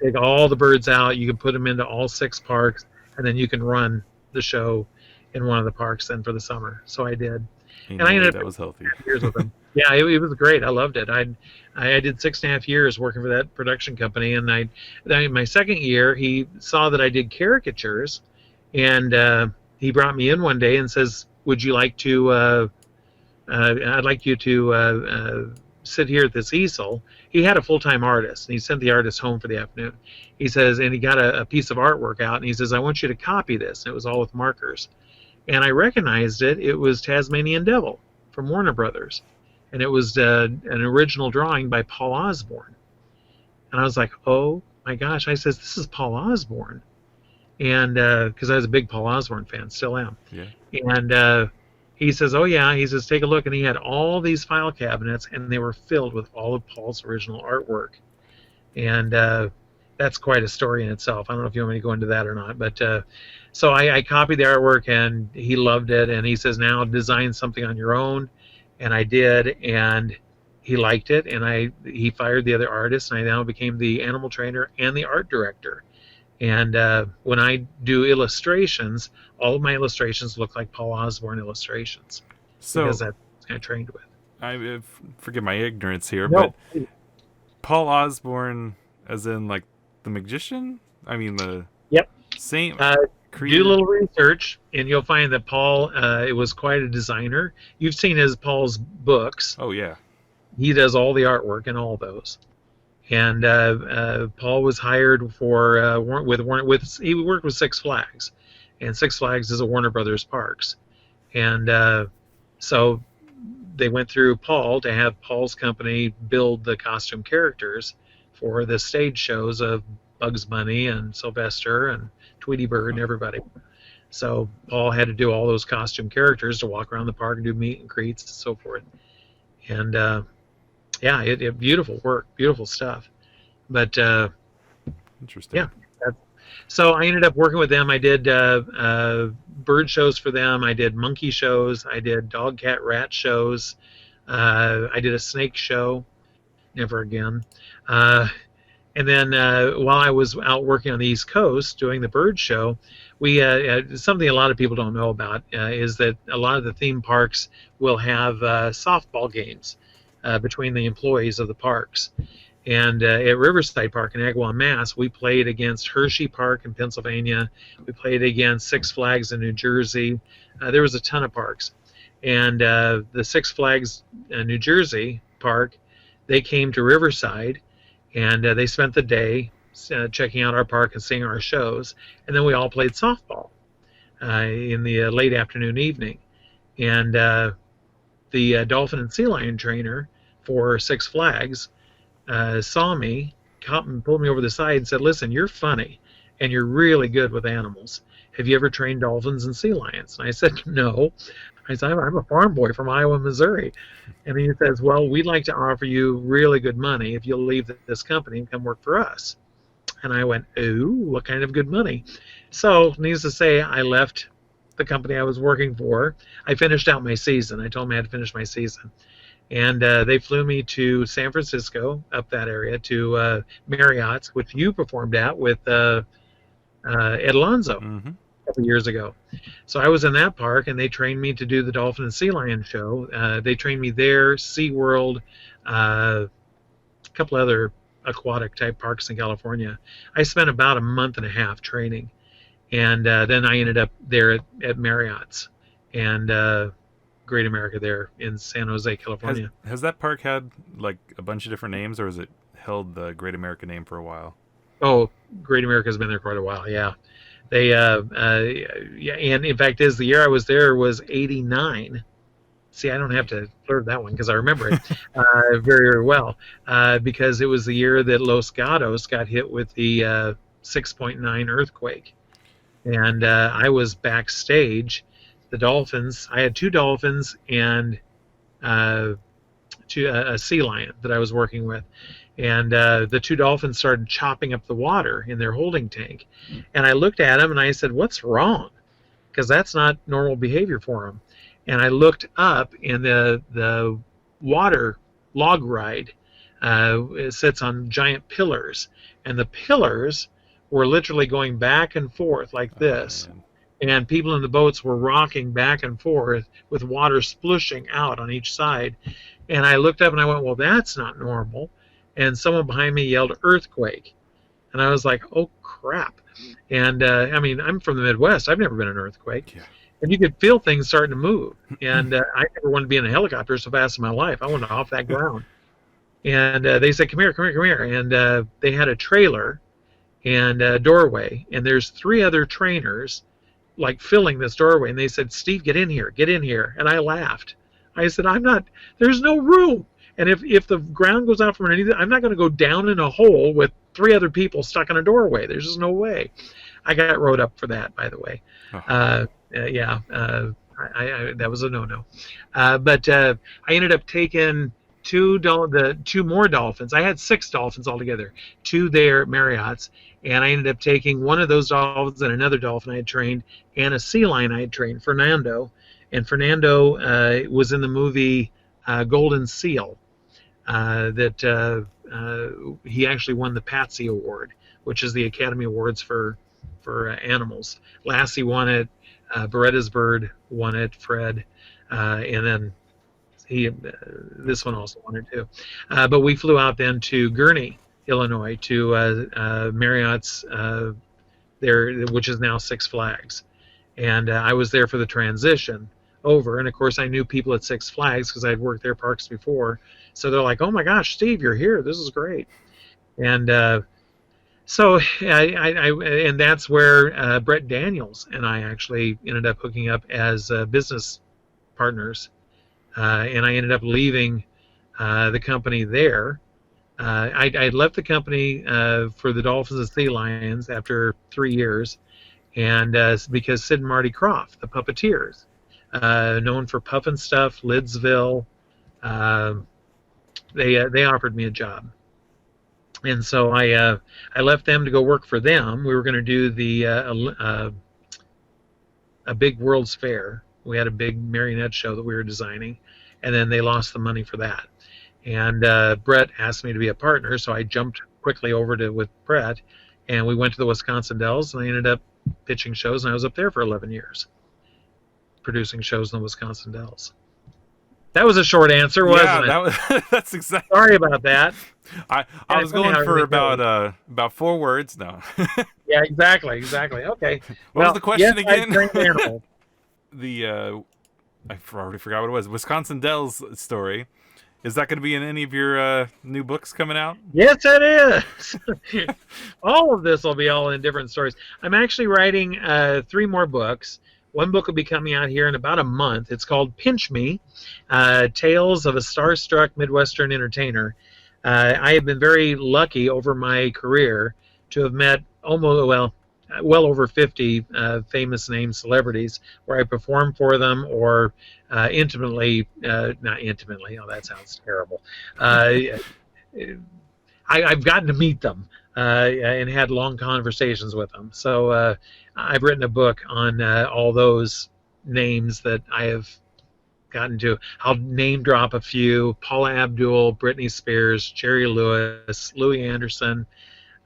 take all the birds out. You can put them into all 6 parks, and then you can run the show in one of the parks then for the summer. So I did. And I ended up that was healthy. Years with him. Yeah, it was great. I loved it. I did 6.5 years working for that production company, and my second year he saw that I did caricatures, and he brought me in one day and says, "Would you like to I'd like you to sit here at this easel. He had a full-time artist, and he sent the artist home for the afternoon. He says, and he got a piece of artwork out, and he says, I want you to copy this. And it was all with markers. And I recognized it. It was Tasmanian Devil from Warner Brothers. And it was an original drawing by Paul Osborne. And I was like, oh my gosh. I says, this is Paul Osborne. And because I was a big Paul Osborne fan, still am. Yeah. And he says, oh yeah. He says, take a look. And he had all these file cabinets, and they were filled with all of Paul's original artwork. And that's quite a story in itself. I don't know if you want me to go into that or not. But so I copied the artwork, and he loved it. And he says, now design something on your own. And I did, and he liked it. And he fired the other artist, and I now became the animal trainer and the art director. And when I do illustrations, all of my illustrations look like Paul Osborne illustrations. So because that's what I trained with. I forgive my ignorance here, No. but Paul Osborne, as in like the magician? I mean the same. Do a little research, and you'll find that Paul it was quite a designer. You've seen Paul's books. Oh yeah. He does all the artwork in all those. And Paul was hired for he worked with Six Flags, and Six Flags is a Warner Brothers parks, and so they went through Paul to have Paul's company build the costume characters for the stage shows of Bugs Bunny and Sylvester and Tweety Bird and everybody. So Paul had to do all those costume characters to walk around the park and do meet and greets and so forth. And yeah, it beautiful work, beautiful stuff. But interesting. Yeah. So I ended up working with them. I did bird shows for them. I did monkey shows. I did dog, cat, rat shows. I did a snake show. Never again. And then while I was out working on the East Coast doing the bird show, we something a lot of people don't know about is that a lot of the theme parks will have softball games between the employees of the parks. And at Riverside Park in Agawam, Mass., we played against Hershey Park in Pennsylvania. We played against Six Flags in New Jersey. There was a ton of parks. And the Six Flags New Jersey park, they came to Riverside, and they spent the day checking out our park and seeing our shows. And then we all played softball in the late afternoon evening. And the dolphin and sea lion trainer for Six Flags saw me, pulled me over the side and said, listen, you're funny and you're really good with animals. Have you ever trained dolphins and sea lions? And I said, no. I said, I'm a farm boy from Iowa, Missouri. And he says, well, we'd like to offer you really good money if you'll leave this company and come work for us. And I went, ooh, what kind of good money? So needless to say, I left the company I was working for. I finished out my season. I told them I had to finish my season. And they flew me to San Francisco, up that area, to Marriott's, which you performed at with Ed Alonzo a couple years ago. So I was in that park, and they trained me to do the Dolphin and Sea Lion show. They trained me there, SeaWorld, a couple other aquatic-type parks in California. I spent about a month and a half training, and then I ended up there at Marriott's. And Great America there in San Jose, California. Has that park had like a bunch of different names, or has it held the Great America name for a while? Oh, Great America's been there quite a while. Yeah, they yeah, and in fact, the year I was there was '89. See, I don't have to blur that one because I remember it very, very well because it was the year that Los Gatos got hit with the 6.9 earthquake, and I was backstage. The dolphins, I had two dolphins and a sea lion that I was working with. And the two dolphins started chopping up the water in their holding tank. And I looked at them and I said, what's wrong? Because that's not normal behavior for them. And I looked up, and the water log ride it sits on giant pillars. And the pillars were literally going back and forth like this. And people in the boats were rocking back and forth with water splushing out on each side. And I looked up and I went, well, that's not normal. And someone behind me yelled, earthquake. And I was like, oh, crap. And, I mean, I'm from the Midwest. I've never been in an earthquake. Yeah. and you could feel things starting to move. And I never wanted to be in a helicopter so fast in my life. I wanted off that ground. And they said, come here, come here, come here. And they had a trailer and a doorway, and there's 3 other trainers like filling this doorway. And they said, Steve, get in here, get in here. And I laughed. I said, I'm not, there's no room. And if the ground goes out from underneath, I'm not going to go down in a hole with 3 other people stuck in a doorway. There's just no way. I got wrote up for that, by the way. Oh. That was a no-no. But I ended up taking 2 more dolphins. I had 6 dolphins altogether, 2 there Marriott's, and I ended up taking one of those dolphins and another dolphin I had trained, and a sea lion I had trained, Fernando. And Fernando was in the movie Golden Seal. That he actually won the Patsy Award, which is the Academy Awards for animals. Lassie won it, Beretta's bird won it, Fred, and then this one also won it too. But we flew out then to Gurnee, Illinois, to Marriott's there, which is now Six Flags, and I was there for the transition over. And of course, I knew people at Six Flags because I'd worked their parks before. So they're like, "Oh my gosh, Steve, you're here! This is great!" And so and that's where Brett Daniels and I actually ended up hooking up as business partners. And I ended up leaving the company there. I left the company for the Dolphins and Sea Lions after 3 years, and because Sid and Marty Krofft, the puppeteers, known for Puffin Stuff, Lidsville, they offered me a job, and so I left them to go work for them. We were going to do a big World's Fair. We had a big marionette show that we were designing, and then they lost the money for that. And Brett asked me to be a partner, so I jumped quickly over with Brett, and we went to the Wisconsin Dells, and I ended up pitching shows, and I was up there for 11 years, producing shows in the Wisconsin Dells. That was a short answer, wasn't it? That's exactly. Sorry about that. I was going for about 4 words. No. Yeah, exactly. Okay. What was the question yes, again? I trained animals. I already forgot what it was. Wisconsin Dells story. Is that going to be in any of your new books coming out? Yes, it is. All of this will be all in different stories. I'm actually writing 3 more books. One book will be coming out here in about a month. It's called Pinch Me, Tales of a Starstruck Midwestern Entertainer. I have been very lucky over my career to have met well over 50 famous name celebrities where I perform for them or not intimately, oh, that sounds terrible. I've gotten to meet them and had long conversations with them. So I've written a book on all those names that I have gotten to. I'll name drop a few: Paula Abdul, Britney Spears, Jerry Lewis, Louis Anderson.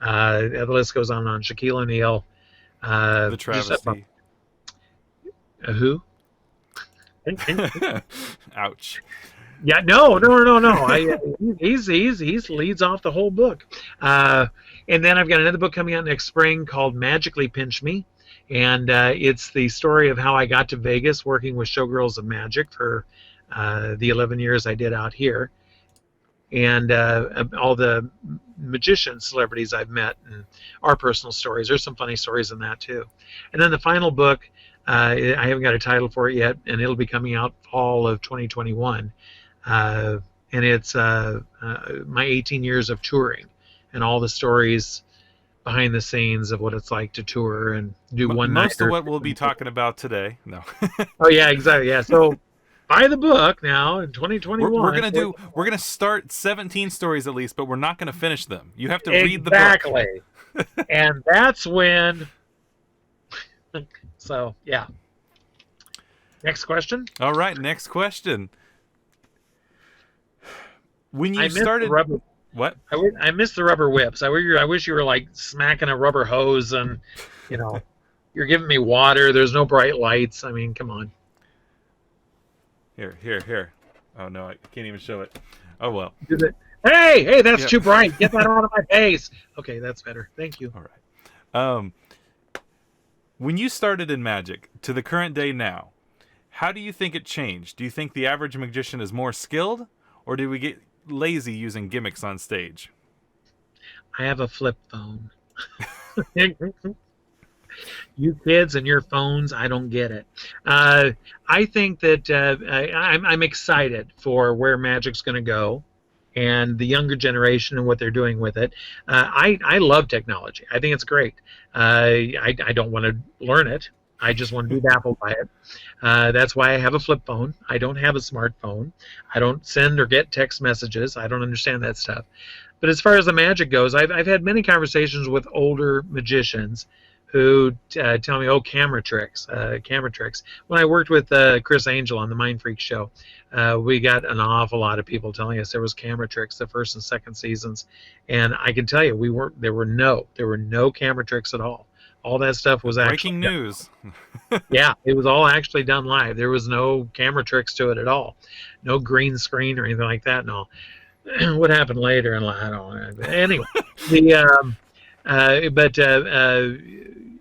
The list goes on. Shaquille O'Neal. The travesty. Who? Ouch. Yeah, no. He's leads off the whole book. And then I've got another book coming out next spring called Magically Pinch Me, and it's the story of how I got to Vegas working with Showgirls of Magic for the 11 years I did out here, and all the magician celebrities I've met and our personal stories. There's some funny stories in that too. And then the final book, I haven't got a title for it yet, and it'll be coming out fall of 2021. And it's my 18 years of touring and all the stories behind the scenes of what it's like to tour and do one night. Most of what we'll be talking about today. No. Oh yeah, exactly. Yeah. So buy the book now in 2021. We're gonna start 17 stories at least, but we're not gonna finish them. You have to read the book. Exactly. And that's when. So yeah. Next question. All right, next question. When you I missed started, the rubber, what? I missed the rubber whips. I wish you were like smacking a rubber hose and, you're giving me water. There's no bright lights. I mean, come on. Here. Oh no, I can't even show it. Oh well. Hey, that's too bright. Get that out of my face. Okay, that's better. Thank you. All right. When you started in magic to the current day now, how do you think it changed? Do you think the average magician is more skilled, or did we get lazy using gimmicks on stage? I have a flip phone. You kids and your phones, I don't get it. I think that I'm excited for where magic's going to go, and the younger generation and what they're doing with it. I love technology. I think it's great. I don't want to learn it. I just want to be baffled by it. That's why I have a flip phone. I don't have a smartphone. I don't send or get text messages. I don't understand that stuff. But as far as the magic goes, I've had many conversations with older magicians who tell me, oh, camera tricks. When I worked with Chris Angel on the Mind Freak show, we got an awful lot of people telling us there was camera tricks the first and second seasons, and I can tell you there were no camera tricks at all. All that stuff was actually breaking news. Yeah, it was all actually done live. There was no camera tricks to it at all, no green screen or anything like that. And all. What happened later? And I don't know. Anyway,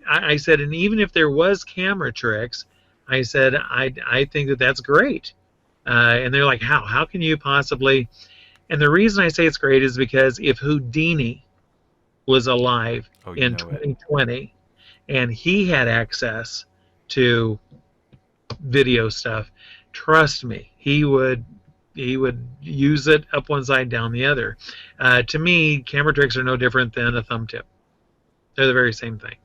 I said, and even if there was camera tricks, I said, I think that that's great. And they're like, how? How can you possibly? And the reason I say it's great is because if Houdini was alive in 2020 and he had access to video stuff, trust me, he would use it up one side, down the other. To me, camera tricks are no different than a thumb tip. They're the very same thing.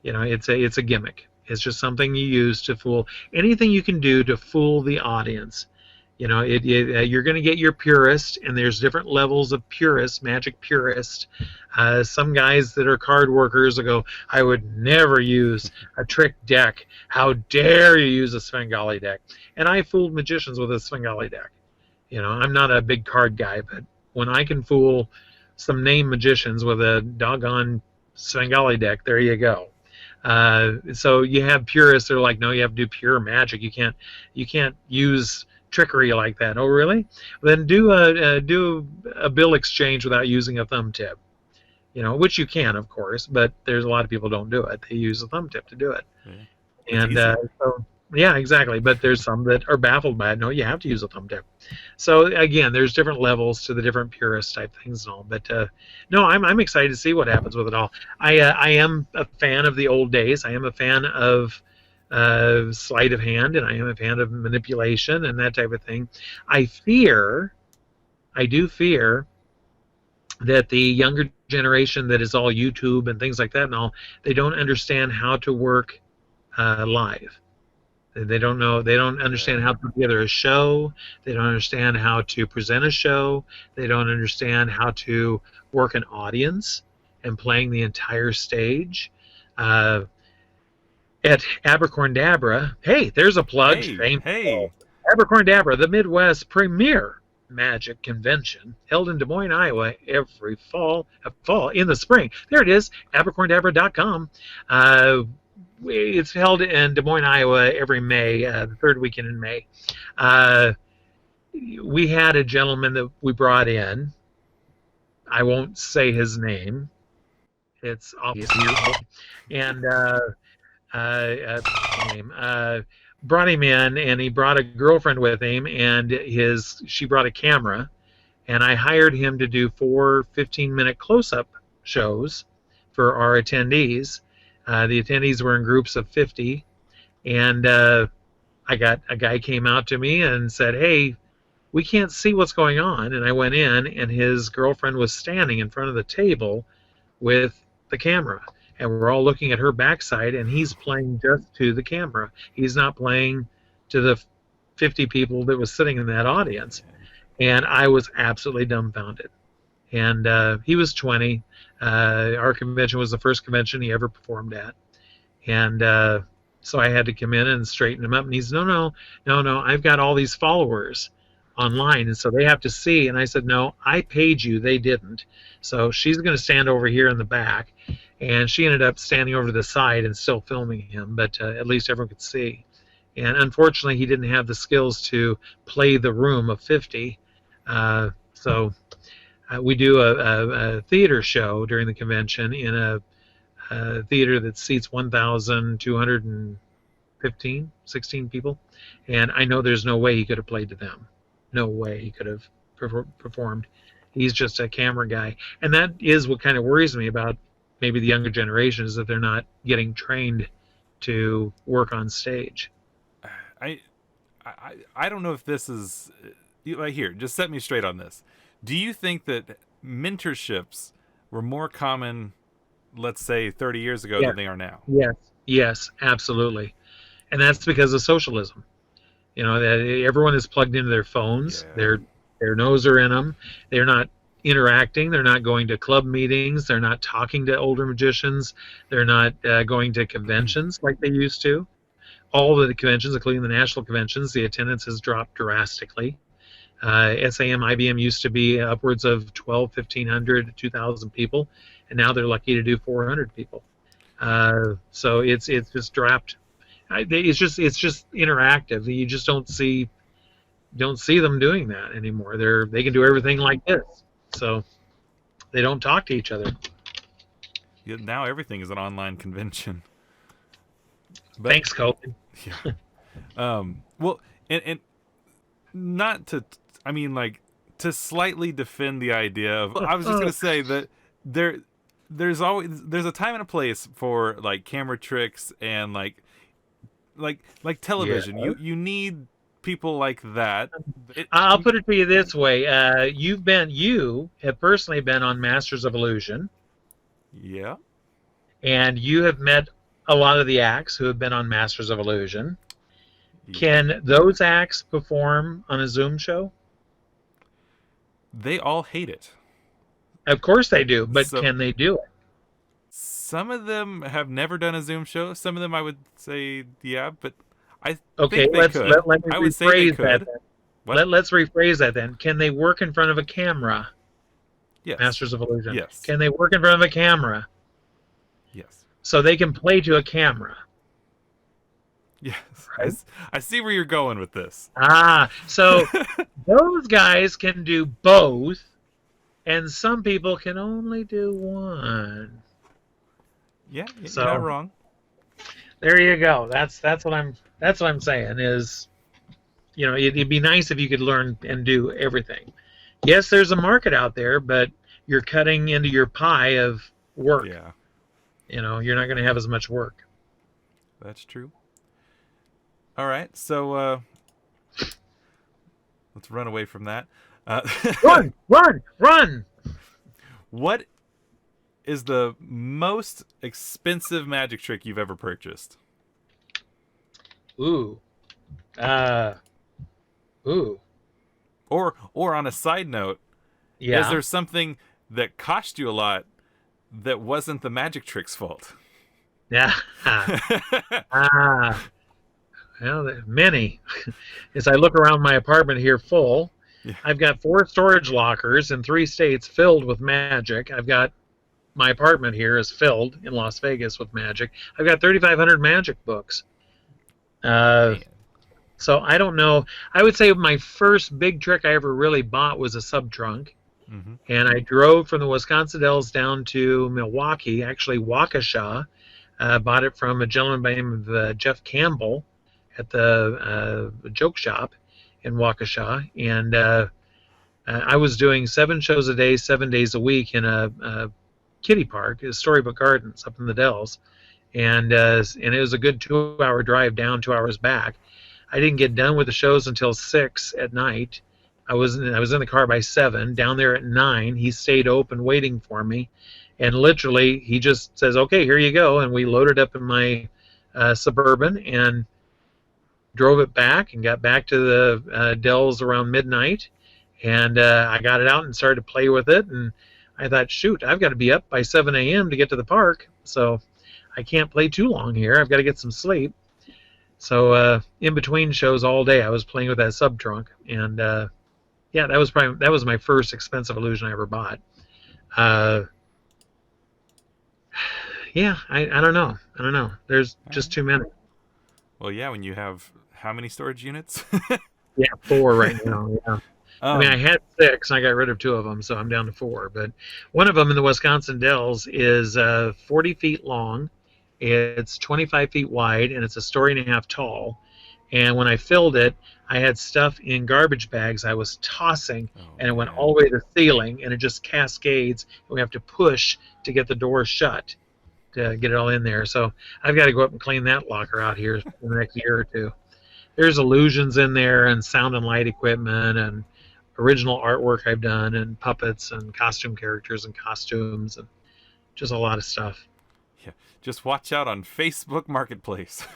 You know, it's a gimmick. It's just something you use to fool. Anything you can do to fool the audience. You know, you're going to get your purist, and there's different levels of purist, magic purist. Some guys that are card workers will go, I would never use a trick deck. How dare you use a Svengali deck? And I fooled magicians with a Svengali deck. You know, I'm not a big card guy, but when I can fool some named magicians with a doggone Svengali deck, there you go. So you have purists that are like, no, you have to do pure magic. You can't use trickery like that. Oh, really? Then do a bill exchange without using a thumb tip. You know, which you can, of course, but there's a lot of people don't do it. They use a thumb tip to do it. Yeah. And so, yeah, exactly. But there's some that are baffled by it. No, you have to use a thumb tip. So again, there's different levels to the different purist type things and all. But no, I'm excited to see what happens with it all. I am a fan of the old days. I am a fan of sleight of hand, and I am a fan of manipulation and that type of thing. I do fear that the younger generation that is all YouTube and things like that and all, they don't understand how to work live. They don't know. They don't understand how to put together a show. They don't understand how to present a show. They don't understand how to work an audience and playing the entire stage. At Abercorndabra, hey, there's a plug. Hey. Abercorndabra, the Midwest premier magic convention held in Des Moines, Iowa, every fall in the spring. There it is, abercorndabra.com. It's held in Des Moines, Iowa every May, the third weekend in May. We had a gentleman that we brought in. I won't say his name. It's obvious. And brought him in, and he brought a girlfriend with him, and she brought a camera, and I hired him to do 4 15-minute close-up shows for our attendees. The attendees were in groups of 50, and a guy came out to me and said, hey, we can't see what's going on. And I went in, and his girlfriend was standing in front of the table with the camera, and we're all looking at her backside, and he's playing just to the camera. He's not playing to the 50 people that was sitting in that audience. And I was absolutely dumbfounded. And he was 20. Our convention was the first convention he ever performed at. And so I had to come in and straighten him up. And he's, no, I've got all these followers online, and so they have to see. And I said, no, I paid you. They didn't. So she's going to stand over here in the back. And she ended up standing over to the side and still filming him, but at least everyone could see. And unfortunately, he didn't have the skills to play the room of 50. So we do a theater show during the convention in theater that seats 1,215, 16 people, and I know there's no way he could have played to them. No way he could have performed. He's just a camera guy, and that is what kind of worries me about maybe the younger generation, is that they're not getting trained to work on stage. I don't know if this is like, here, just set me straight on this. Do you think that mentorships were more common, let's say 30 years ago, than they are now? Yes, absolutely. And that's because of socialism. That everyone is plugged into their phones. Their nose are in them. They're not interacting. They're not going to club meetings. They're not talking to older magicians. They're not going to conventions like they used to. All of the conventions, including the national conventions, the attendance has dropped drastically. SAM, IBM used to be upwards of 1,500, 2,000 people, and now they're lucky to do 400 people. So it's just dropped. It's just interactive. You just don't see them doing that anymore. They can do everything like this, so they don't talk to each other. Yeah, now everything is an online convention. But, thanks, COVID. Yeah. Well, and not to, I mean, like, to slightly defend the idea of, I was just gonna say that there's a time and a place for like camera tricks and like television. Yeah. You need people like that. I'll put it to you this way: you have personally been on Masters of Illusion. Yeah. And you have met a lot of the acts who have been on Masters of Illusion. Yeah. Can those acts perform on a Zoom show? They all hate it. Of course they do, but can they do it? Some of them have never done a Zoom show. Some of them I would say, yeah, but I think they could. Let me rephrase that then. Let's rephrase that then. Can they work in front of a camera? Yes. Masters of Illusion. Yes. Can they work in front of a camera? Yes. So they can play to a camera. Yes. Right? I see where you're going with this. So those guys can do both, and some people can only do one. Yeah, so, you're not wrong. There you go. That's what I'm saying is, it'd be nice if you could learn and do everything. Yes, there's a market out there, but you're cutting into your pie of work. Yeah. You're not going to have as much work. That's true. All right, so let's run away from that. Run! What is the most expensive magic trick you've ever purchased? Ooh. Or on a side note, is there something that cost you a lot that wasn't the magic trick's fault? Yeah. Well, many. As I look around my apartment here full, I've got 4 storage lockers in 3 states filled with magic. I've got my apartment here is filled in Las Vegas with magic. I've got 3,500 magic books. So I don't know. I would say my first big trick I ever really bought was a sub-trunk. Mm-hmm. And I drove from the Wisconsin Dells down to Milwaukee, actually Waukesha. Bought it from a gentleman by the name of Jeff Campbell at the joke shop in Waukesha. And I was doing 7 shows a day, 7 days a week in a kiddie park, Storybook Gardens up in the Dells. And it was a good 2-hour drive down, 2 hours back. I didn't get done with the shows until 6 at night. I was in the car by 7. Down there at 9, he stayed open waiting for me, and literally he just says, "Okay, here you go," and we loaded up in my Suburban and drove it back and got back to the Dells around midnight, and I got it out and started to play with it, and I thought, shoot, I've got to be up by 7 a.m. to get to the park, so I can't play too long here. I've got to get some sleep. So in between shows all day, I was playing with that sub trunk, and yeah, that was my first expensive illusion I ever bought. Yeah, I don't know. There's just too many. Well, yeah, when you have how many storage units? Yeah, 4 right now. Yeah. I mean, I had 6, and I got rid of 2 of them, so I'm down to 4. But one of them in the Wisconsin Dells is 40 feet long. It's 25 feet wide, and it's a story and a half tall. And when I filled it, I had stuff in garbage bags I was tossing, and it went all the way to the ceiling, and it just cascades. And we have to push to get the door shut to get it all in there. So I've got to go up and clean that locker out here in the next year or 2. There's illusions in there, and sound and light equipment, and original artwork I've done, and puppets, and costume characters, and costumes, and just a lot of stuff. Yeah, just watch out on Facebook Marketplace.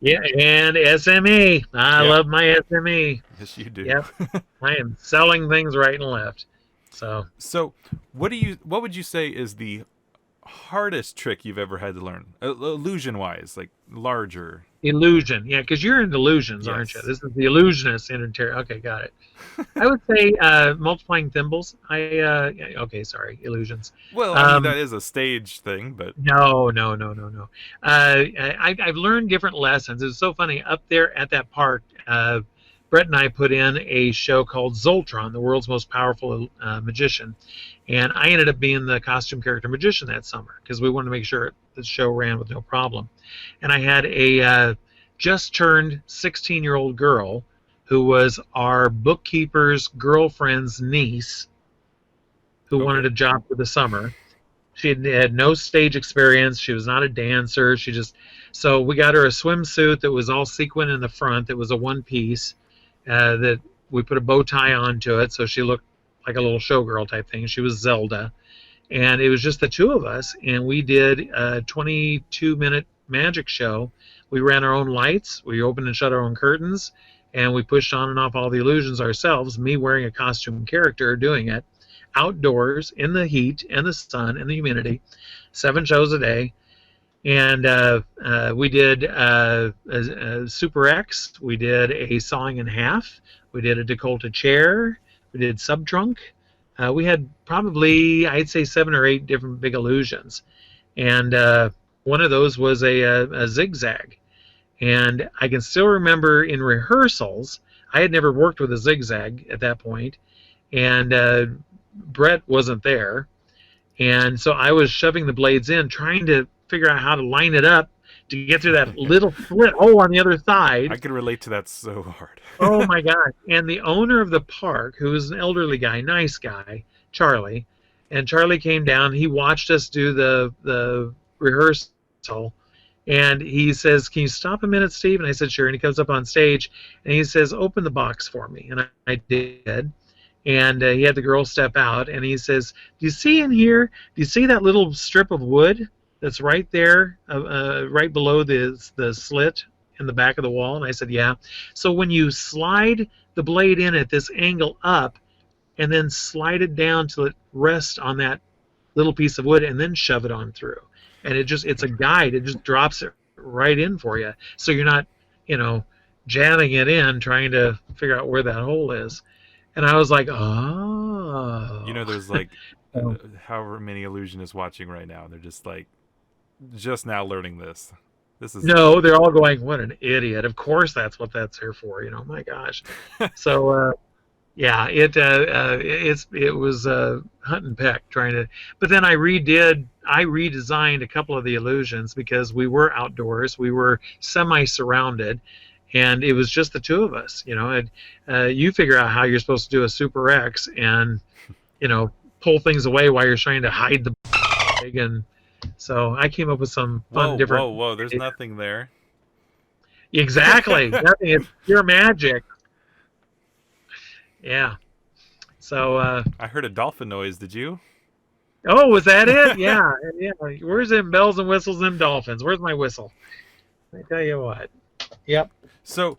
Yeah, and SME. I love my SME. Yes, you do. Yep. I am selling things right and left. So what would you say is the hardest trick you've ever had to learn, illusion-wise, like larger? Illusion, yeah, because you're into illusions, aren't you? This is the illusionist interior. Okay, got it. I would say multiplying thimbles. Illusions. Well, I mean, that is a stage thing, but no. I've learned different lessons. It was so funny up there at that park. Brett and I put in a show called Zoltron, the world's most powerful magician, and I ended up being the costume character magician that summer because we wanted to make sure the show ran with no problem. And I had a just turned 16-year-old girl who was our bookkeeper's girlfriend's niece who wanted a job for the summer. She had no stage experience. She was not a dancer. So we got her a swimsuit that was all sequin in the front. That was a one-piece that we put a bow tie onto it, so she looked like a little showgirl type thing. She was Zelda. And it was just the 2 of us, and we did a 22-minute magic show. We ran our own lights. We opened and shut our own curtains, and we pushed on and off all the illusions ourselves, me wearing a costume character doing it, outdoors in the heat and the sun and the humidity, 7 shows a day. And we did a Super X. We did a sawing in half. We did a decolleté chair. We did sub-trunk. We had probably, I'd say, 7 or 8 different big illusions. And one of those was a zigzag. And I can still remember in rehearsals, I had never worked with a zigzag at that point, and Brett wasn't there. And so I was shoving the blades in, trying to figure out how to line it up to get through that little slit hole on the other side. I can relate to that so hard. Oh my gosh. And the owner of the park, who was an elderly guy, nice guy, Charlie, and Charlie came down, he watched us do the rehearsal, and he says, "Can you stop a minute, Steve?" And I said, "Sure." And he comes up on stage, and he says, "Open the box for me." And I did. And he had the girl step out, and he says, "Do you see in here, do you see that little strip of wood that's right there, right below the slit in the back of the wall?" And I said, "Yeah." So when you slide the blade in at this angle up, and then slide it down till it rests on that little piece of wood, and then shove it on through. And it's a guide. It just drops it right in for you. So you're not, jamming it in, trying to figure out where that hole is. And I was like, oh. There's like however many illusionists watching right now. They're just like, just now learning this. No, they're all going, what an idiot. Of course that's what that's here for. My gosh. So, yeah, it was hunt and peck trying to. But then I redesigned a couple of the illusions because we were outdoors. We were semi-surrounded. And it was just the 2 of us, you figure out how you're supposed to do a Super X and, pull things away while you're trying to hide the bag. And so I came up with some fun different. Whoa, there's nothing there. Exactly. Nothing. It's pure magic. Yeah. So. I heard a dolphin noise. Did you? Oh, was that it? Yeah. Yeah. Where's them bells and whistles, them dolphins? Where's my whistle? I tell you what. Yep. So,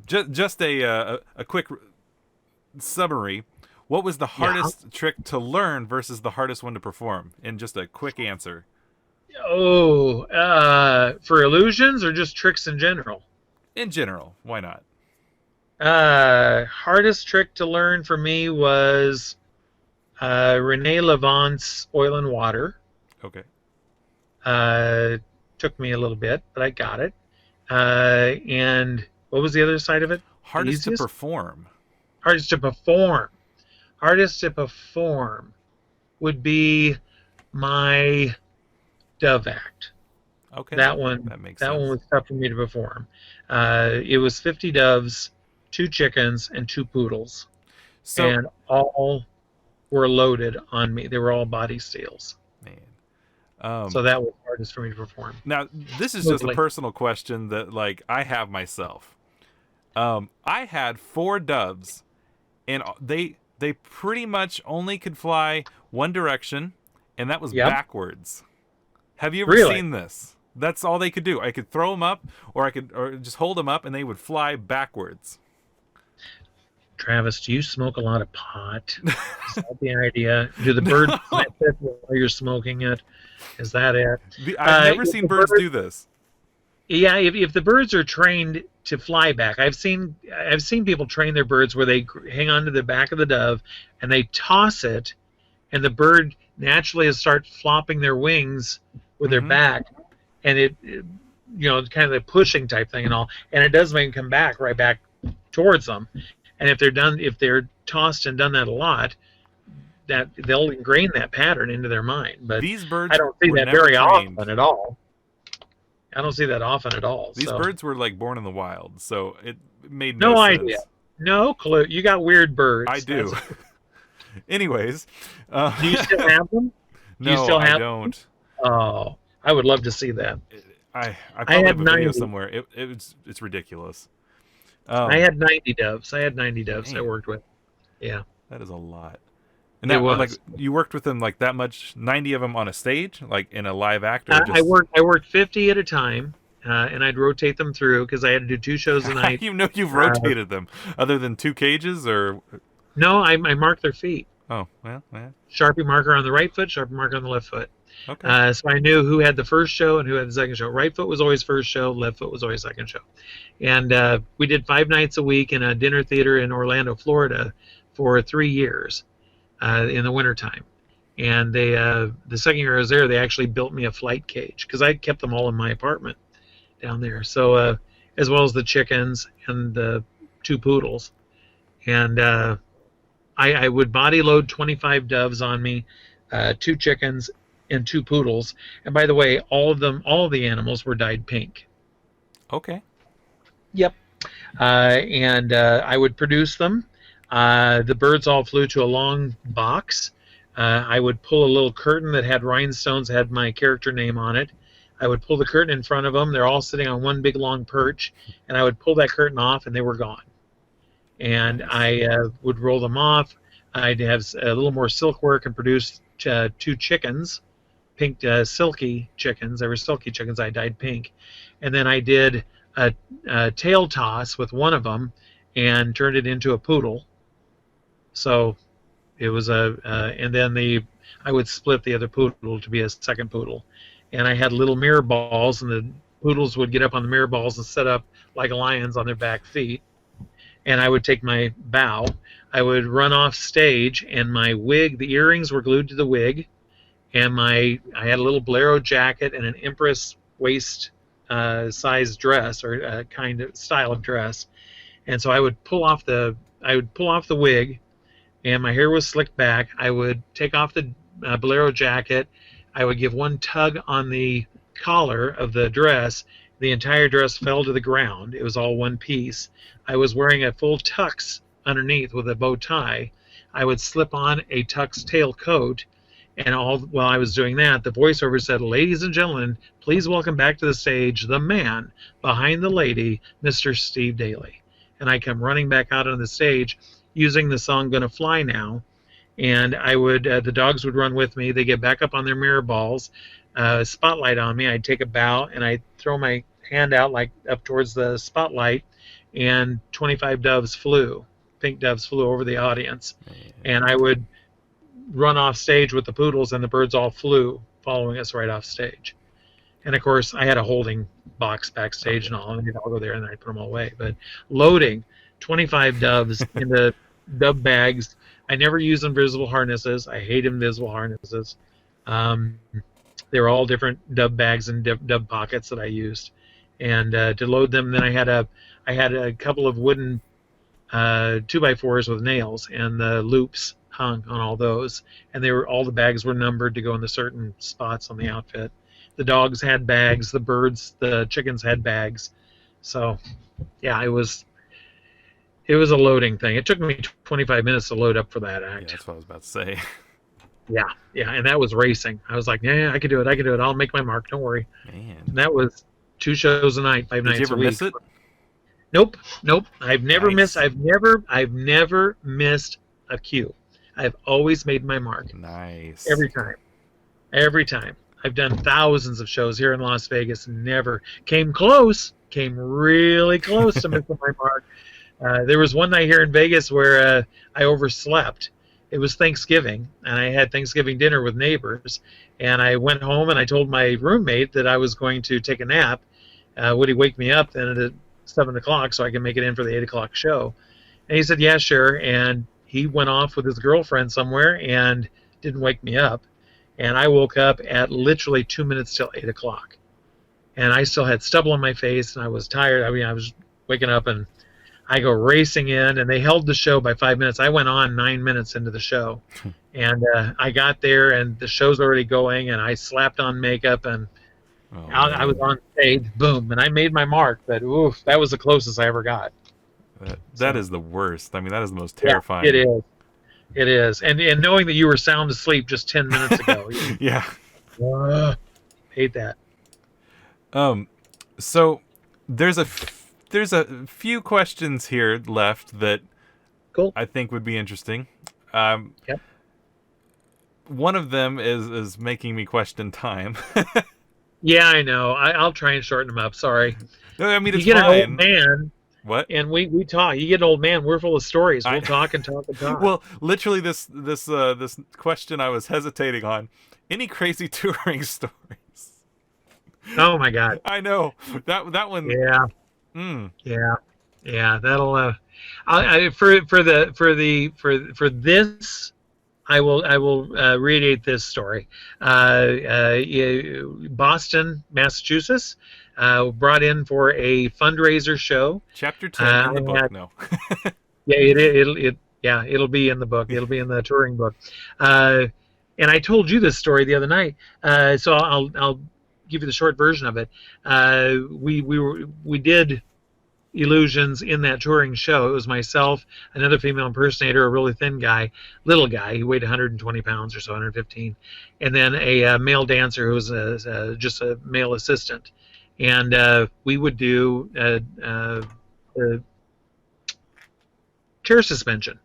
just a quick summary. What was the hardest trick to learn versus the hardest one to perform? In just a quick answer. Oh, for illusions or just tricks in general? In general, why not? Hardest trick to learn for me was Renee Levant's Oil and Water. Okay. Took me a little bit, but I got it. And what was the other side of it? Hardest to perform. Hardest to perform. Hardest to perform would be my Dove Act. Okay. That one makes sense. was tough for me to perform. It was 50 doves, 2 chickens, and 2 poodles. So, and all were loaded on me. They were all body steals. man. So that was hardest for me to perform. Now, this is just a Smoothly. personal question that, like, I have myself. I had 4 doves, and they pretty much only could fly one direction, and that was Yep. backwards. Have you ever Really? seen this? That's all they could do. I could throw them up, or just hold them up, and they would fly backwards. Travis, do you smoke a lot of pot? Is that the idea? Do the birds sniff it while you're smoking it? Is that it? I've never if seen the birds bird- do this. Yeah, if the birds are trained to fly back, I've seen people train their birds where they hang on to the back of the dove and they toss it, and the bird naturally starts flopping their wings with their Mhm. back, and it kind of the pushing type thing and all, and it does make them come back right back towards them. And if they're tossed and done that a lot, that they'll ingrain that pattern into their mind. But These birds I don't see were that never very trained. often at all. I don't see that often at all. These so. birds were like born in the wild, so it made No sense. idea. No clue. You got weird birds. I do. That's- Anyways, Do you still have them? Do you no, still I have don't. Oh, I would love to see that. I probably had have a video 90. somewhere. It's ridiculous. I had 90 doves. I Dang. worked with. Yeah. That is a lot. And It that, was. like, you worked with them like that much, 90 of them on a stage, like in a live act, or I worked 50 at a time, and I'd rotate them through because I had to do 2 shows a night. You know, you've rotated them, other than 2 cages, or No, I marked their feet. oh well, yeah. Sharpie marker on the right foot, Sharpie marker on the left foot. Okay. So I knew who had the first show and who had the second show. Right foot was always first show, left foot was always second show. And we did 5 nights a week in a dinner theater in Orlando, Florida for 3 years in the wintertime. And they the second year I was there, they actually built me a flight cage because I kept them all in my apartment down there. So as well as the chickens and the 2 poodles. And I would body load 25 doves on me, 2 chickens, and 2 poodles. And by the way, all of the animals were dyed pink. Okay. Yep. And I would produce them. The birds all flew to a long box. I would pull a little curtain that had rhinestones, had my character name on it. I would pull the curtain in front of them. They're all sitting on one big long perch. And I would pull that curtain off, and they were gone. And I would roll them off. I'd have a little more silk work and produce 2 chickens, pink silky chickens. They were silky chickens. I dyed pink. And then I did a tail toss with one of them and turned it into a poodle. So it was and then I would split the other poodle to be a second poodle. And I had little mirror balls, and the poodles would get up on the mirror balls and set up like lions on their back feet. And I would take my bow. I would run off stage, and my wig, the earrings were glued to the wig, and I had a little bolero jacket and an empress waist size dress, or kind of style of dress. And so I would pull off the wig, and my hair was slicked back. I would take off the bolero jacket. I would give one tug on the collar of the dress. The entire dress fell to the ground. It was all one piece. I was wearing a full tux underneath with a bow tie. I would slip on a tux tail coat, and while I was doing that, the voiceover said, "Ladies and gentlemen, please welcome back to the stage the man behind the lady, Mr. Steve Daly." And I come running back out on the stage using the song "Gonna Fly Now," and I would the dogs would run with me. They get back up on their mirror balls, spotlight on me. I'd take a bow and I'd throw my hand out like up towards the spotlight, and 25 doves flew. Pink doves flew over the audience, and I would run off stage with the poodles, and the birds all flew following us right off stage. And of course, I had a holding box backstage and all, and I'd all go there and I'd put them all away. But loading 25 doves into dove bags. I never use invisible harnesses. I hate invisible harnesses. They were all different dove bags and dove pockets that I used, and to load them. Then I had a couple of wooden 2x4s with nails, and the loops hung on all those. And all the bags were numbered to go in the certain spots on the outfit. The dogs had bags, the chickens had bags. So, yeah, it was a loading thing. It took me 25 minutes to load up for that act. Yeah, that's what I was about to say. Yeah, and that was racing. I was like, yeah, I can do it. I'll make my mark. Don't worry. Man. And that was 2 shows a night, 5 nights a week. Did you ever miss it? Nope. I've never Nice. missed. I've never missed a cue. I've always made my mark. Nice. Every time. I've done thousands of shows here in Las Vegas. Never came really close to missing my mark. There was one night here in Vegas where I overslept. It was Thanksgiving, and I had Thanksgiving dinner with neighbors. And I went home and I told my roommate that I was going to take a nap. Would he wake me up then at 7 o'clock so I can make it in for the 8 o'clock show? And he said, yeah, sure. And he went off with his girlfriend somewhere and didn't wake me up. And I woke up at literally 2 minutes till 8 o'clock. And I still had stubble on my face, and I was tired. I mean, I was waking up, and I go racing in, and they held the show by 5 minutes. I went on 9 minutes into the show. And I got there, and the show's already going, and I slapped on makeup, and I was on stage, boom, and I made my mark. But oof, that was the closest I ever got. That is the worst. I mean, that is the most terrifying. Yeah, it is. And knowing that you were sound asleep just 10 minutes ago. Yeah. Hate that. So there's a few questions here left that Cool. I think would be interesting. Yep. One of them is making me question time. Yeah, I know. I'll try and shorten them up. Sorry. No, I mean, it's you get fine. an old man. What? And we talk. You get an old man. We're full of stories. We'll talk and talk and talk. Well, literally, this question I was hesitating on. Any crazy touring stories? Oh my God. I know that one. Yeah. Yeah. That'll. For this, I will reiterate this story. Boston, Massachusetts, brought in for a fundraiser show. Chapter 10 in the book. No. Yeah, it'll be in the book. It'll be in the touring book. And I told you this story the other night, so I'll give you the short version of it. We did illusions in that touring show. It was myself, another female impersonator, a really thin guy, little guy. He weighed 120 pounds or so, 115, and then a male dancer who was just a male assistant. And we would do chair suspension,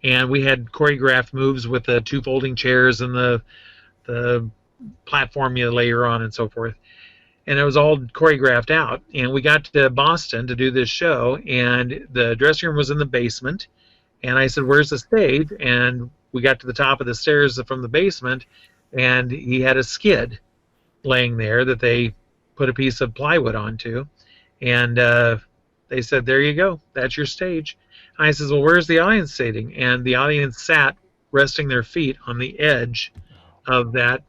and we had choreographed moves with the 2 folding chairs and the platform you layer on and so forth. And it was all choreographed out. And we got to Boston to do this show, and the dressing room was in the basement. And I said, where's the stage? And we got to the top of the stairs from the basement, and he had a skid laying there that they put a piece of plywood onto. And they said, there you go. That's your stage. And I said, well, where's the audience sitting? And the audience sat resting their feet on the edge of that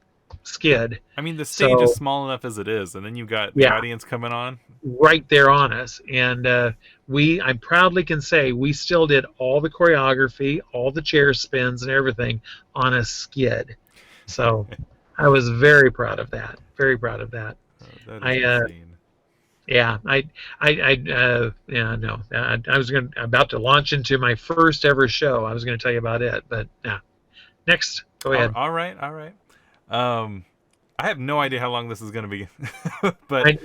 skid. I mean, the stage is small enough as it is, and then you got the audience coming on right there on us. And I proudly can say we still did all the choreography, all the chair spins and everything on a skid. So I was very proud of that. Very proud of that. That is insane. I was about to launch into my first ever show. I was going to tell you about it, but next, go ahead. All right. I have no idea how long this is going to be, but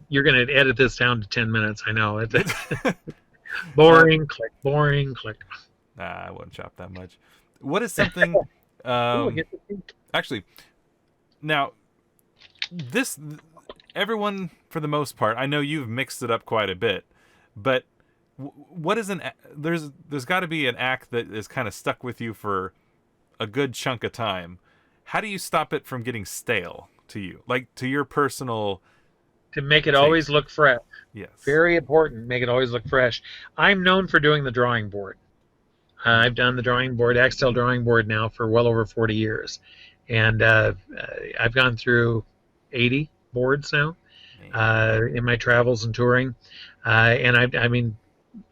you're gonna edit this down to 10 minutes. I know it. Boring, click. Nah, I won't chop that much. What is something? Actually, now everyone for the most part, I know you've mixed it up quite a bit, but what is there's got to be an act that is kind of stuck with you for a good chunk of time. How do you stop it from getting stale to you? Like, to your personal... To make it always look fresh. Yes. Very important, make it always look fresh. I'm known for doing the drawing board. I've done the drawing board, Axtell drawing board now for well over 40 years. And I've gone through 80 boards now in my travels and touring. And I mean,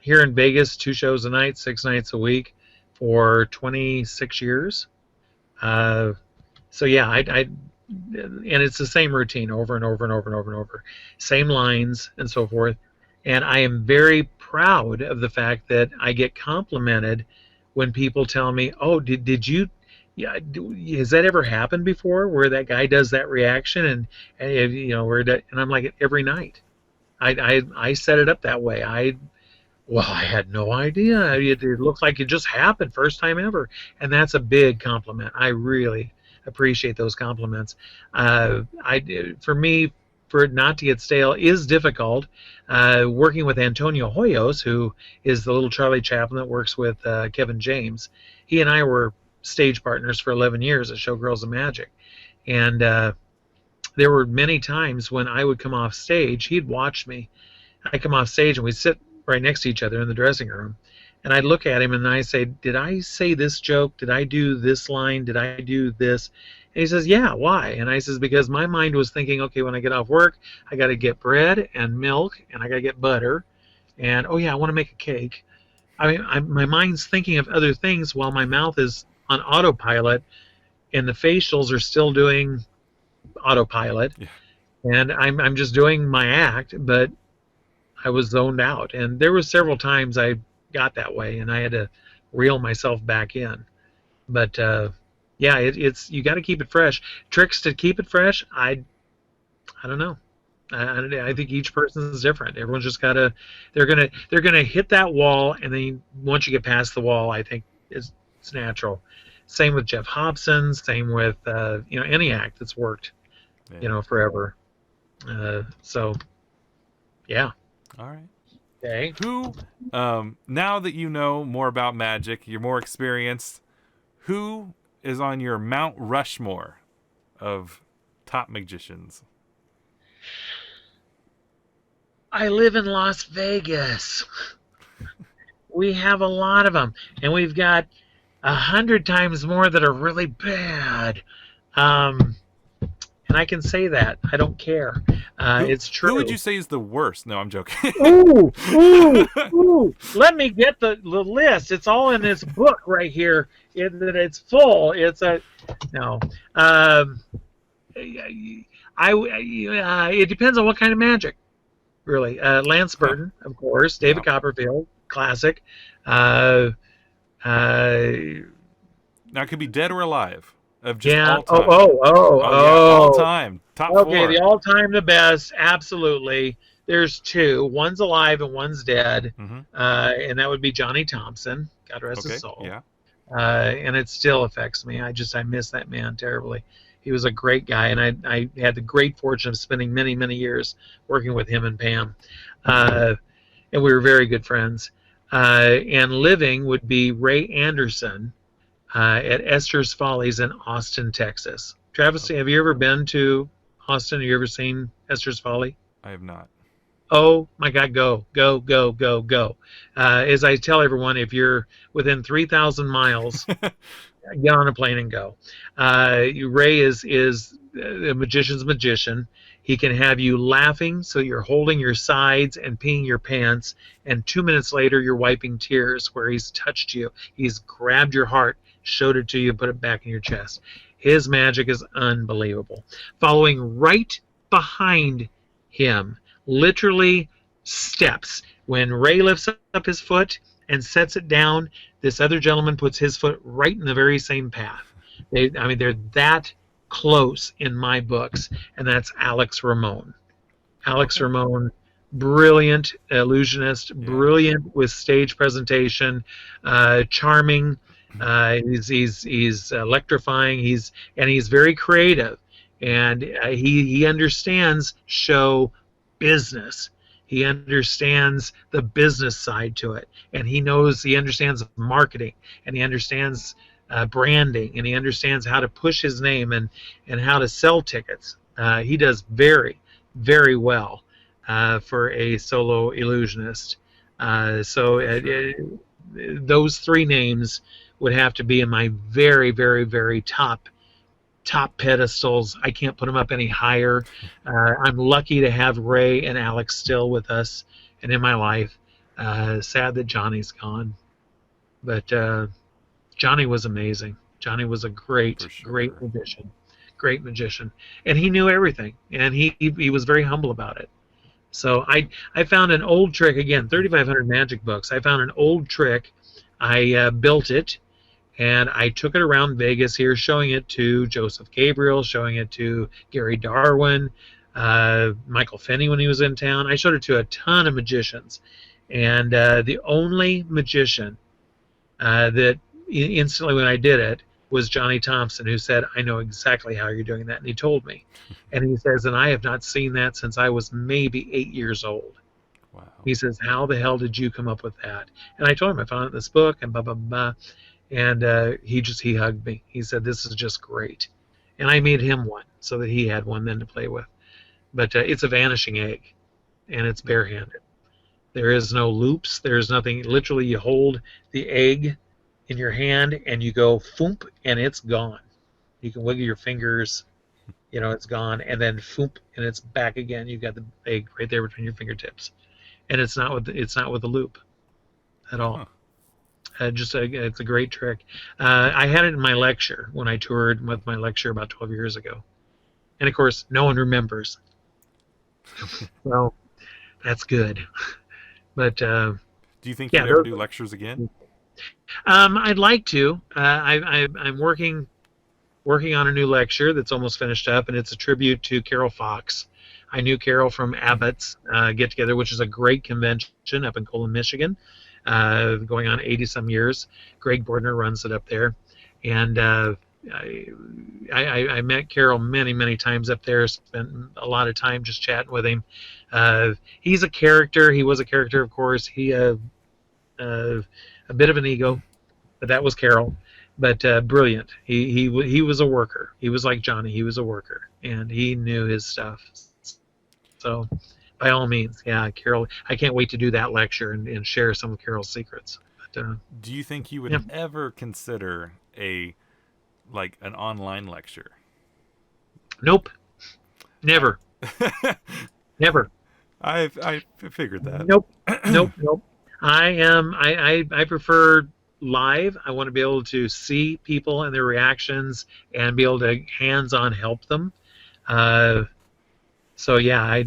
here in Vegas, 2 shows a night, 6 nights a week for 26 years. So yeah, and it's the same routine over and over and over and over and over, same lines and so forth. And I am very proud of the fact that I get complimented when people tell me, "Oh, did you? Yeah, has that ever happened before? Where that guy does that reaction and you know where that?" And I'm like, every night. I set it up that way. Well, I had no idea. It looked like it just happened, first time ever, and that's a big compliment. I really appreciate those compliments. For me, for it not to get stale is difficult. Working with Antonio Hoyos, who is the little Charlie Chaplin that works with Kevin James, he and I were stage partners for 11 years at Showgirls of Magic, and there were many times when I would come off stage. He'd watch me. I'd come off stage and we'd sit right next to each other in the dressing room, and I'd look at him and I say, "Did I say this joke? Did I do this line? Did I do this?" And he says, "Yeah, why?" And I says, "Because my mind was thinking, okay, when I get off work, I got to get bread and milk, and I got to get butter, and oh yeah, I want to make a cake." I mean, my mind's thinking of other things while my mouth is on autopilot, and the facials are still doing autopilot, Yeah. and I'm just doing my act, but I was zoned out. And there were several times I got that way, and I had to reel myself back in. But yeah, it's you got to keep it fresh. Tricks to keep it fresh, I don't know. I think each person is different. Everyone's just gotta they're gonna hit that wall, and then once you get past the wall, I think it's natural. Same with Jeff Hobson. Same with any act that's worked forever. So yeah. All right. Okay. Who, now that you know more about magic, you're more experienced, who is on your Mount Rushmore of top magicians? I live in Las Vegas. We have a lot of them, and we've got 100 times more that are really bad. And I can say that. I don't care. It's true. Who would you say is the worst? No, I'm joking. Ooh. Let me get the list. It's all in this book right here. It's full. It's a no. It depends on what kind of magic, really. Lance Burton, of course. David Copperfield, classic. Now it could be dead or alive. Of just all time. All time. Top okay, 4. the all-time the best, absolutely. There's 2. One's alive and one's dead, and that would be Johnny Thompson. God rest his soul. Yeah. And it still affects me. I miss that man terribly. He was a great guy, and I had the great fortune of spending many, many years working with him and Pam, and we were very good friends. And living would be Ray Anderson. At Esther's Follies in Austin, Texas. Travis, have you ever been to Austin? Have you ever seen Esther's Folly? I have not. Oh my God, go. As I tell everyone, if you're within 3,000 miles, get on a plane and go. Ray is a magician's magician. He can have you laughing so you're holding your sides and peeing your pants, and 2 minutes later you're wiping tears where he's touched you. He's grabbed your heart, showed it to you, put it back in your chest. His magic is unbelievable. Following right behind him, literally steps. When Ray lifts up his foot and sets it down, this other gentleman puts his foot right in the very same path. They're that close in my books, and that's Alex Ramon. Ramon, brilliant illusionist, brilliant with stage presentation, charming. He's electrifying. He's very creative, and he understands show business. He understands the business side to it, and he understands marketing, and he understands branding, and he understands how to push his name and how to sell tickets. He does very, very well for a solo illusionist. Those 3 names would have to be in my very, very, very top pedestals. I can't put them up any higher. I'm lucky to have Ray and Alex still with us and in my life. Sad that Johnny's gone, but Johnny was amazing. Johnny was a For great sure. magician, and he knew everything, and he was very humble about it. So I found an old trick again, 3,500 magic books. I found an old trick. I built it, and I took it around Vegas here, showing it to Joseph Gabriel, showing it to Gary Darwin, Michael Finney when he was in town. I showed it to a ton of magicians, and the only magician that instantly when I did it was Johnny Thompson, who said, "I know exactly how you're doing that," and he told me. And he says, "And I have not seen that since I was maybe 8 years old." Wow. He says, "How the hell did you come up with that?" And I told him I found it in this book and blah blah blah. And he hugged me. He said, "This is just great." And I made him one so that he had one then to play with. But it's a vanishing egg, and it's barehanded. There is no loops. There's nothing. Literally, you hold the egg in your hand and you go foomp, and it's gone. You can wiggle your fingers, it's gone, and then foomp, and it's back again. You've got the egg right there between your fingertips, and it's not with the loop at all. Huh. It's a great trick. I had it in my lecture when I toured with my lecture about 12 years ago, and of course, no one remembers. Well, that's good. But Do you think yeah, you'd ever do lectures again? I'd like to. I'm working on a new lecture that's almost finished up, and it's a tribute to Carol Fox. I knew Carol from Abbott's Get Together, which is a great convention up in Colon, Michigan, going on 80-some years. Greg Bordner runs it up there. And I met Carol many, many times up there, spent a lot of time just chatting with him. He's a character. He was a character, of course. He a bit of an ego, but that was Carol. But brilliant. He was a worker. He was like Johnny. He was a worker, and he knew his stuff. So, by all means, yeah, Carol. I can't wait to do that lecture and share some of Carol's secrets. But, Do you think you would ever consider an online lecture? Nope. Never. Never. I figured that. Nope. Nope. I prefer live. I want to be able to see people and their reactions and be able to hands-on help them. So yeah,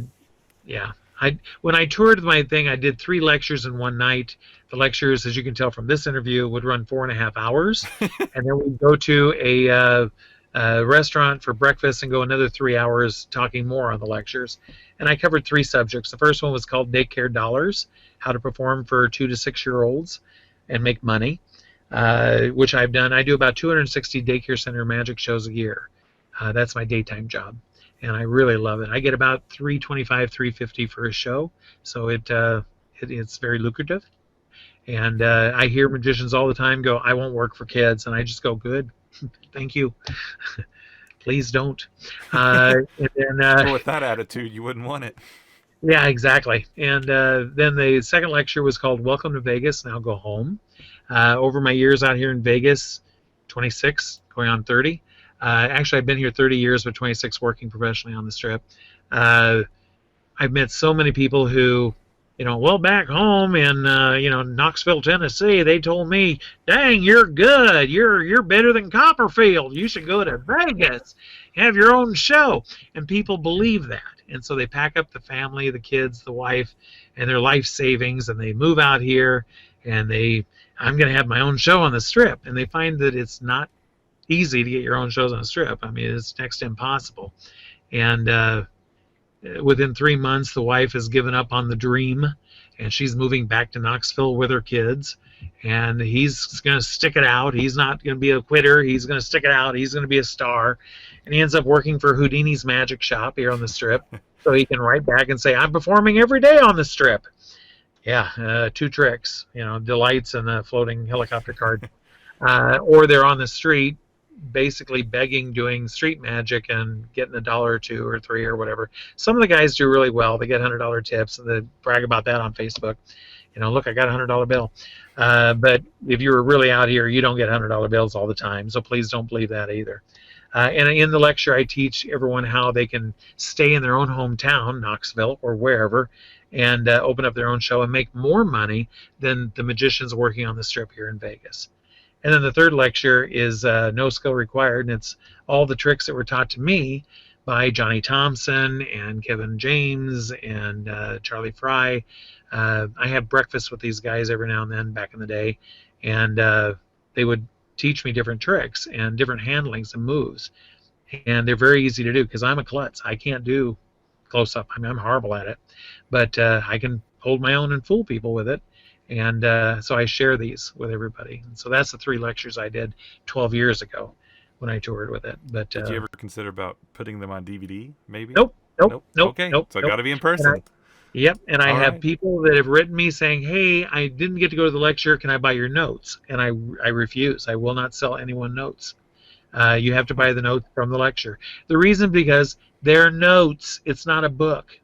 when I toured my thing, I did 3 lectures in one night. The lectures, as you can tell from this interview, would run 4.5 hours, and then we'd go to a restaurant for breakfast and go another 3 hours talking more on the lectures. And I covered 3 subjects. The first one was called Daycare Dollars, how to perform for 2 to 6-year-olds and make money, which I've done. I do about 260 daycare center magic shows a year. That's my daytime job, and I really love it. I get about $325, $350 for a show, so it's very lucrative. And I hear magicians all the time go, "I won't work for kids," and I just go, "Good, thank you." Please don't. And then, Well, with that attitude, you wouldn't want it. yeah, exactly. And then the second lecture was called Welcome to Vegas, Now Go Home. Over my years out here in Vegas, 26, going on 30. Actually, I've been here 30 years, but 26 working professionally on the Strip. I've met so many people who, back home in, Knoxville, Tennessee, they told me, "Dang, you're good. You're better than Copperfield. You should go to Vegas, have your own show." And people believe that. And so they pack up the family, the kids, the wife, and their life savings, and they move out here, and I'm going to have my own show on the Strip. And they find that it's not easy to get your own shows on the Strip. I mean, it's next to impossible. And within 3 months, the wife has given up on the dream, and she's moving back to Knoxville with her kids. And he's going to stick it out. He's not going to be a quitter. He's going to stick it out. He's going to be a star. And he ends up working for Houdini's Magic Shop here on the Strip, so he can write back and say, "I'm performing every day on the Strip." Yeah, 2 tricks, delights and a floating helicopter card. Or they're on the street, basically begging, doing street magic and getting $1 or $2 or $3 or whatever. Some of the guys do really well. They get $100 tips and they brag about that on Facebook. Look, I got a $100 bill. But if you're really out here, you don't get $100 bills all the time. So please don't believe that either. And in the lecture, I teach everyone how they can stay in their own hometown, Knoxville or wherever, and open up their own show and make more money than the magicians working on the strip here in Vegas. And then the third lecture is no skill required, and it's all the tricks that were taught to me by Johnny Thompson and Kevin James and Charlie Fry. I have breakfast with these guys every now and then back in the day, and they would teach me different tricks and different handlings and moves. And they're very easy to do because I'm a klutz. I can't do close-up. I mean, I'm horrible at it. But I can hold my own and fool people with it. And so I share these with everybody. And so that's the 3 lectures I did 12 years ago when I toured with it. But did you ever consider about putting them on DVD, maybe? Nope. Okay, so got to be in person. Yep, and I have right. people that have written me saying, hey, I didn't get to go to the lecture. Can I buy your notes? And I refuse. I will not sell anyone notes. You have to buy the notes from the lecture. The reason because they're notes. It's not a book.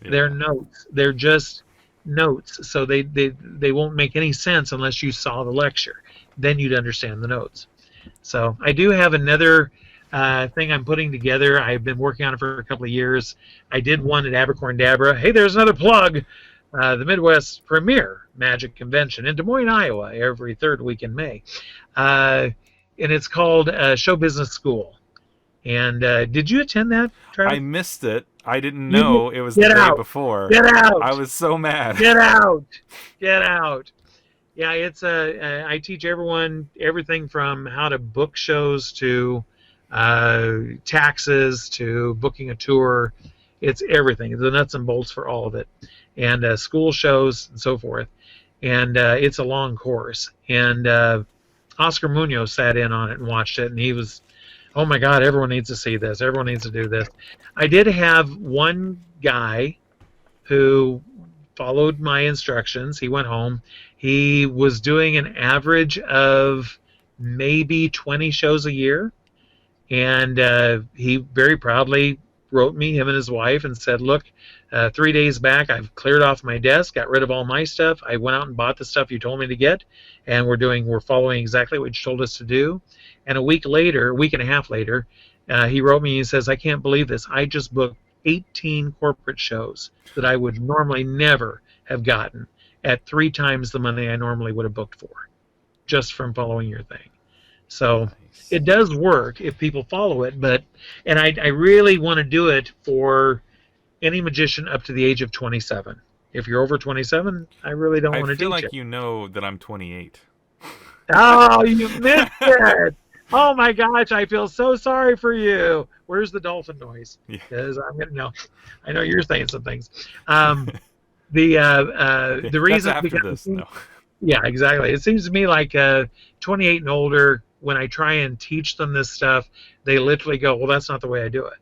Yeah. They're notes. They're just notes. So they won't make any sense unless you saw the lecture. Then you'd understand the notes. So I do have another thing I'm putting together. I've been working on it for a couple of years. I did one at Abercorn Dabra. Hey, there's another plug. The Midwest premier magic convention in Des Moines, Iowa, every 3rd week in May. And it's called Show Business School. And did you attend that, Travis? I missed it. I didn't know it was the day before. Get out! I was so mad. Get out! Get out! Yeah, it's I teach everyone everything from how to book shows to taxes to booking a tour. It's everything, the nuts and bolts for all of it, and school shows and so forth. And it's a long course. And Oscar Munoz sat in on it and watched it, and he was, oh my God, everyone needs to see this. Everyone needs to do this. I did have one guy who followed my instructions. He went home. He was doing an average of maybe 20 shows a year. And he very proudly wrote me, him and his wife, and said, look, 3 days back, I've cleared off my desk, got rid of all my stuff. I went out and bought the stuff you told me to get, and we're following exactly what you told us to do. And a week and a half later, he wrote me and he says, I can't believe this. I just booked 18 corporate shows that I would normally never have gotten at 3 times the money I normally would have booked for, just from following your thing. So it does work if people follow it, and I really want to do it for any magician up to the age of 27. If you're over 27, I really don't want to teach it. I feel like you know that I'm 28. Oh, you missed it! Oh my gosh, I feel so sorry for you. Where's the dolphin noise? Because I'm gonna know. I know you're saying some things. The reason after this, no. Yeah, exactly. It seems to me like 28 and older, when I try and teach them this stuff, they literally go, well, that's not the way I do it.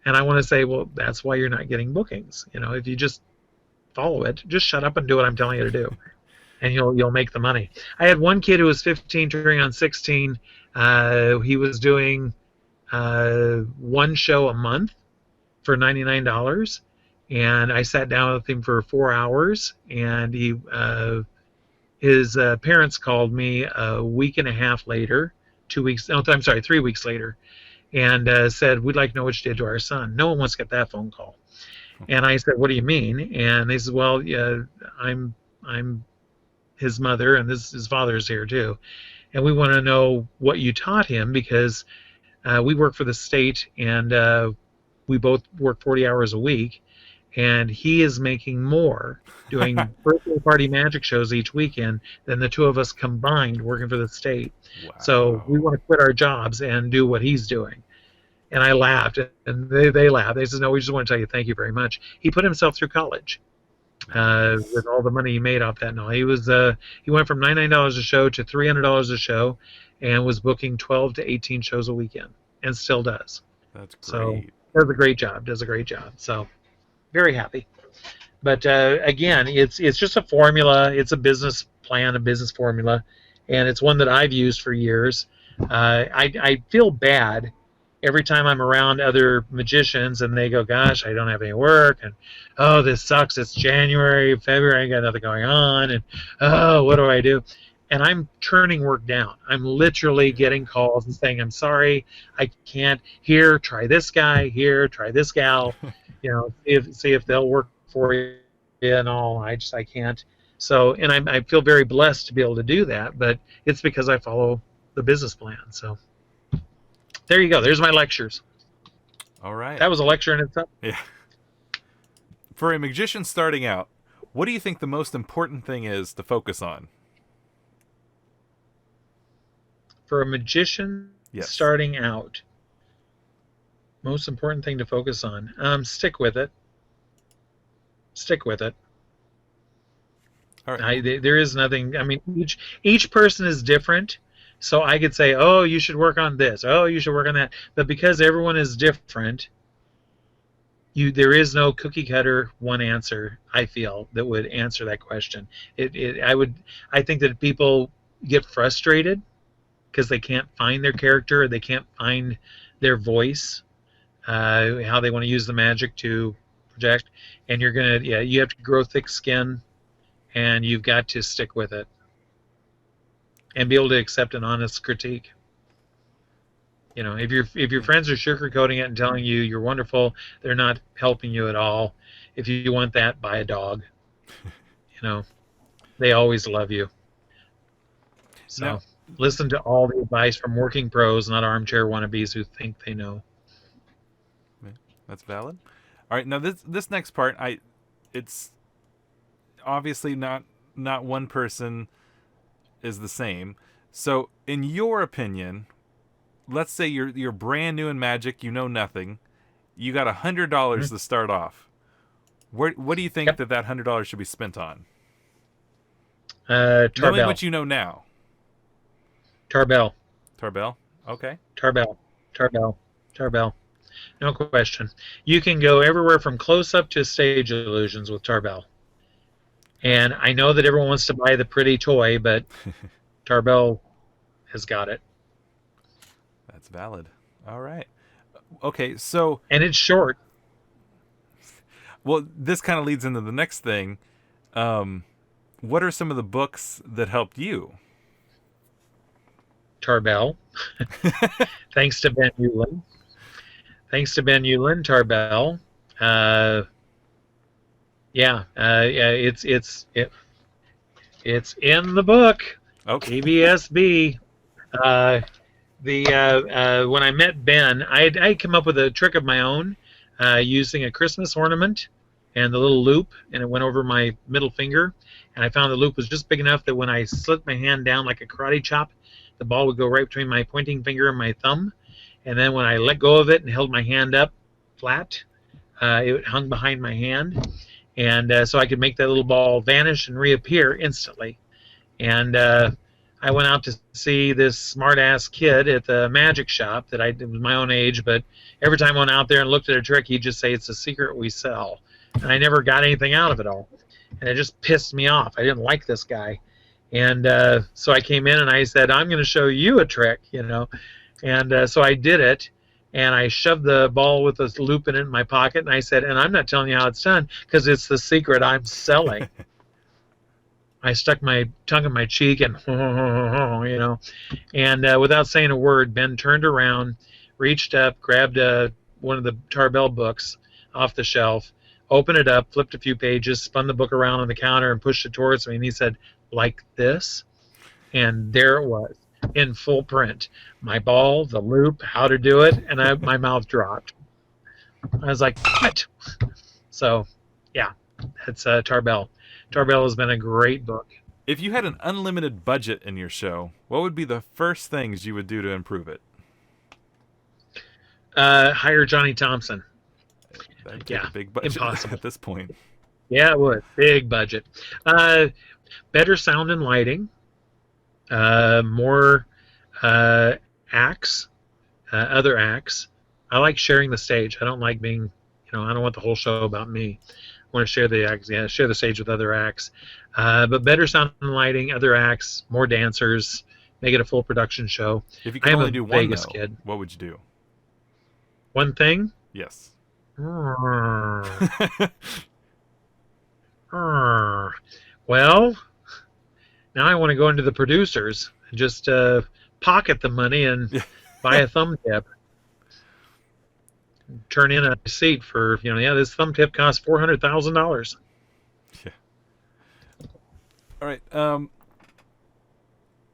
And I want to say, well, that's why you're not getting bookings. You know, if you just follow it, just shut up and do what I'm telling you to do, and you'll make the money. I had one kid who was 15 turning on 16. He was doing one show a month for $99, and I sat down with him for 4 hours, and his parents called me a week and a half later, 3 weeks later, and said, we'd like to know what you did to our son. No one wants to get that phone call. And I said, what do you mean? And they said, well, yeah, I'm his mother, and his father's here too. And we want to know what you taught him, because we work for the state, and we both work 40 hours a week. And he is making more doing birthday party magic shows each weekend than the two of us combined working for the state. Wow. So we want to quit our jobs and do what he's doing. And I laughed, and they laughed. They said, no, we just want to tell you thank you very much. He put himself through college with all the money he made off that. No, he went from $99 a show to $300 a show, and was booking 12 to 18 shows a weekend, and still does. That's great. So does a great job. So very happy. But again, it's just a formula. It's a business plan, a business formula, and it's one that I've used for years. I feel bad every time I'm around other magicians and they go, gosh, I don't have any work, and oh, this sucks. It's January, February, I got nothing going on, and oh, what do I do? and I'm turning work down. I'm literally getting calls and saying, "I'm sorry, I can't. Here, try this guy. Here, try this gal. See if they'll work for you and all." I can't. So, and I feel very blessed to be able to do that, but it's because I follow the business plan. So, there you go. There's my lectures. All right. That was a lecture in itself. Yeah. For a magician starting out, what do you think the most important thing is to focus on? For a magician Yes. starting out, most important thing to focus on, stick with it. Stick with it. All right. There is nothing. I mean, each person is different, so I could say, "Oh, you should work on this. Oh, you should work on that." But because everyone is different, there is no cookie cutter one answer. I feel that would answer that question. I think that people get frustrated because they can't find their character, or they can't find their voice, how they want to use the magic to project. And you have to grow thick skin, and you've got to stick with it and be able to accept an honest critique. If your friends are sugarcoating it and telling you you're wonderful, they're not helping you at all. If you want that, buy a dog. They always love you. So Now, listen to all the advice from working pros, not armchair wannabes who think they know. that's valid. All right. Now this next part, it's obviously not one person is the same. So, in your opinion, let's say you're brand new in magic, you know nothing, you got $100 to start off. What do you think that $100 should be spent on? Knowing Tarbell. what you know now. Tarbell. Tarbell? Okay. Tarbell. No question. You can go everywhere from close-up to stage illusions with Tarbell. And I know that everyone wants to buy the pretty toy, but Tarbell has got it. That's valid. All right. Okay, so... And it's short. Well, this kind of leads into the next thing. What are some of the books that helped you? Tarbell. Thanks to Ben Hewlin. Tarbell. It's in the book. Okay. KBSB. When I met Ben, I come up with a trick of my own, using a Christmas ornament and the little loop, and it went over my middle finger, and I found the loop was just big enough that when I slipped my hand down like a karate chop, the ball would go right between my pointing finger and my thumb, and then when I let go of it and held my hand up flat, it hung behind my hand, and so I could make that little ball vanish and reappear instantly. And I went out to see this smart-ass kid at the magic shop it was my own age, but every time I went out there and looked at a trick, he'd just say, "It's a secret we sell." And I never got anything out of it all. And it just pissed me off. I didn't like this guy. And so I came in and I said, "I'm going to show you a trick," And so I did it. And I shoved the ball with this loop in my pocket. And I said, "And I'm not telling you how it's done because it's the secret I'm selling." I stuck my tongue in my cheek and, and without saying a word, Ben turned around, reached up, grabbed one of the Tarbell books off the shelf, opened it up, flipped a few pages, spun the book around on the counter and pushed it towards me, and he said, "Like this?" And there it was, in full print. My ball, the loop, how to do it, and my mouth dropped. I was like, "What?" So, yeah, it's Tarbell. Tarbell has been a great book. If you had an unlimited budget in your show, what would be the first things you would do to improve it? Hire Johnny Thompson. That'd take a big budget impossible at this point. Yeah, it would. Big budget. Better sound and lighting. More acts, other acts. I like sharing the stage. I don't like being, I don't want the whole show about me. I want to share the acts, share the stage with other acts. But better sound and lighting, other acts, more dancers, make it a full production show. If you could only do one, Vegas kid. What would you do? One thing? Yes. Well, Now I want to go into the producers and just pocket the money and buy a thumb tip. Turn in a receipt for, this thumb tip costs $400,000. Yeah. All right.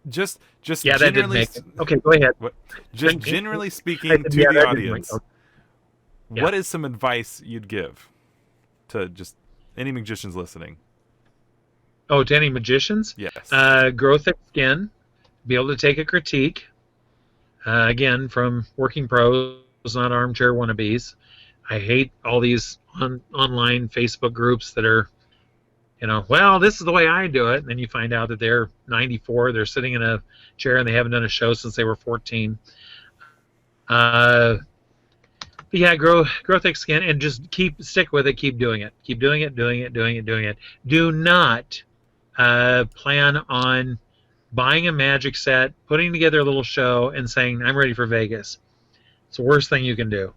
Just yeah, that didn't make it. Okay, go ahead. Just generally speaking to the audience, what is some advice you'd give to just any magicians listening? Oh, to any magicians? Yes. Grow thick skin. Be able to take a critique. Again, from working pros, not armchair wannabes. I hate all these online Facebook groups that are, well, this is the way I do it. And then you find out that they're 94. They're sitting in a chair and they haven't done a show since they were 14. But yeah, grow thick skin and just stick with it. Keep doing it. Keep doing it. Do not plan on buying a magic set, putting together a little show, and saying, I'm ready for Vegas. It's the worst thing you can do.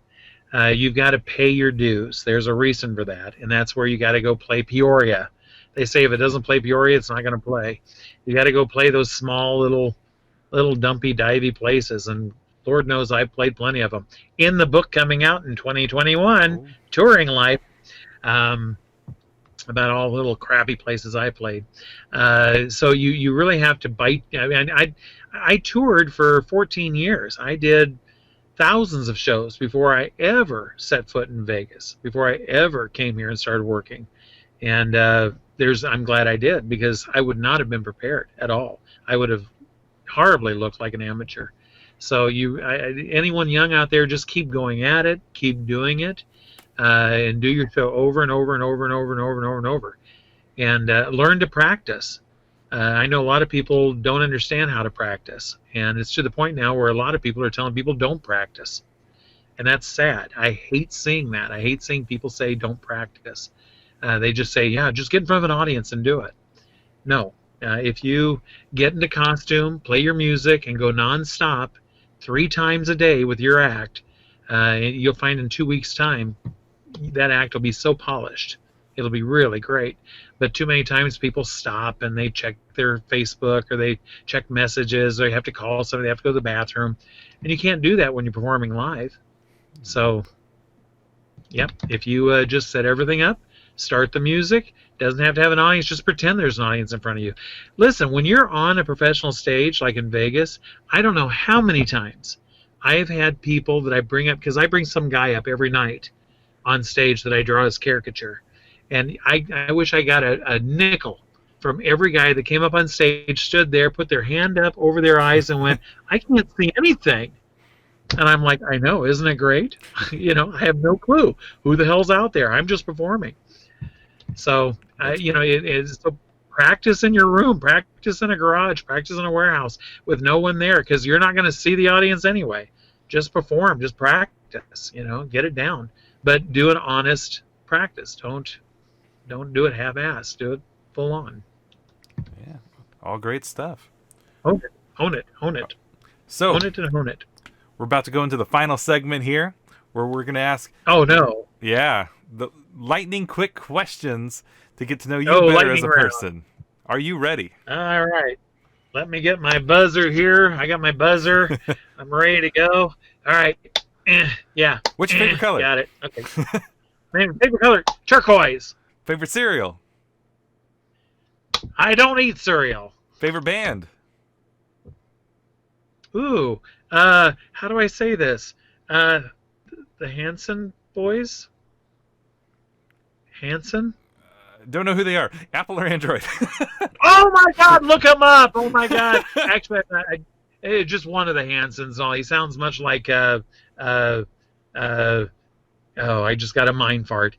You've got to pay your dues. There's a reason for that, and that's where you got to go play Peoria. They say if it doesn't play Peoria, it's not going to play. You got to go play those small little dumpy, divey places, and Lord knows I've played plenty of them. In the book coming out in 2021, Touring Life, about all the little crappy places I played. So you really have to bite. I mean, I toured for 14 years. I did thousands of shows before I ever set foot in Vegas, before I ever came here and started working. And I'm glad I did, because I would not have been prepared at all. I would have horribly looked like an amateur. So anyone young out there, just keep going at it, keep doing it, and do your show over and over and over and over and over and over and over, and learn to practice. I know a lot of people don't understand how to practice, and it's to the point now where a lot of people are telling people don't practice, and that's sad. I hate seeing that. I hate seeing people say don't practice. They just say, yeah, just get in front of an audience and do it. No. If you get into costume, play your music, and go nonstop 3 times a day with your act, you'll find in 2 weeks' time that act will be so polished. It'll be really great. But too many times people stop and they check their Facebook, or they check messages, or they have to call somebody, they have to go to the bathroom. And you can't do that when you're performing live. So, yep, if you just set everything up, start the music, doesn't have to have an audience, just pretend there's an audience in front of you. Listen, when you're on a professional stage like in Vegas, I don't know how many times I've had people that I bring up, because I bring some guy up every night on stage that I draw as caricature. And I wish I got a nickel from every guy that came up on stage, stood there, put their hand up over their eyes and went, I can't see anything. And I'm like, I know, isn't it great? I have no clue who the hell's out there. I'm just performing. So, so practice in your room, practice in a garage, practice in a warehouse with no one there, because you're not going to see the audience anyway. Just perform, just practice, get it down. But do an honest practice. Don't do it half-assed. Do it full on. Yeah, all great stuff. Own it. So, own it and hone it. We're about to go into the final segment here, where we're going to ask... Oh, no. Yeah, the lightning quick questions to get to know you better as a person. Are you ready? All right. Let me get my buzzer here. I got my buzzer. I'm ready to go. All right. Yeah. What's your favorite color? Got it. Okay. Favorite color? Turquoise. Favorite cereal? I don't eat cereal. Favorite band? Ooh. How do I say this? The Hanson boys? Hanson? Don't know who they are. Apple or Android? Oh my God! Look him up. Oh my God! Actually, just one of the Hansons. All he sounds much like oh, I just got a mind fart.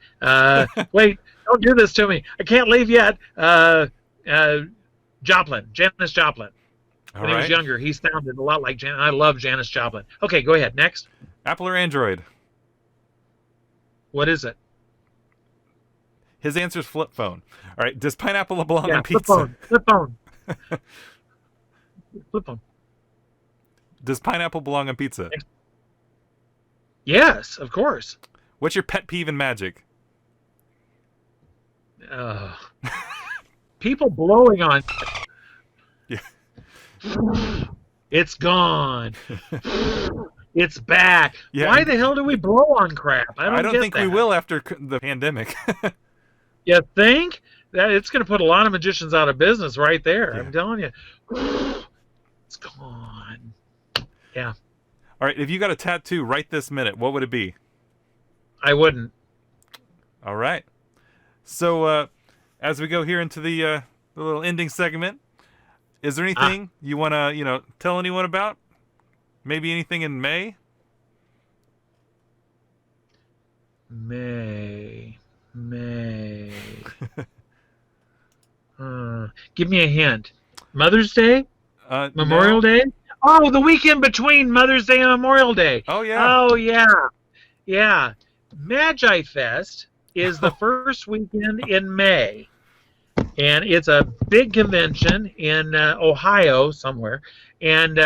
Wait! Don't do this to me. I can't leave yet. Joplin, Janis Joplin. When he was younger, he sounded a lot like Janis. I love Janis Joplin. Okay, go ahead. Next. Apple or Android? What is it? His answer is flip phone. All right. Does pineapple belong on pizza? Flip phone. Flip phone. Does pineapple belong on pizza? Yes, of course. What's your pet peeve in magic? People blowing on. It's gone. It's back. Yeah, Why the hell do we blow on crap? I don't get think that. we will after the pandemic. You think that it's going to put a lot of magicians out of business right there? Yeah. I'm telling you, it's gone. Yeah, All right, if you got a tattoo right this minute, what would it be? I wouldn't. All right. So, as we go here into the little ending segment, is there anything you want to, tell anyone about? Maybe anything in May? May. Give me a hint. Mother's Day? Memorial No. Day? Oh, the weekend between Mother's Day and Memorial Day. Oh, yeah. Oh, yeah. Yeah. Magi Fest is the first weekend in May. And it's a big convention in Ohio somewhere. And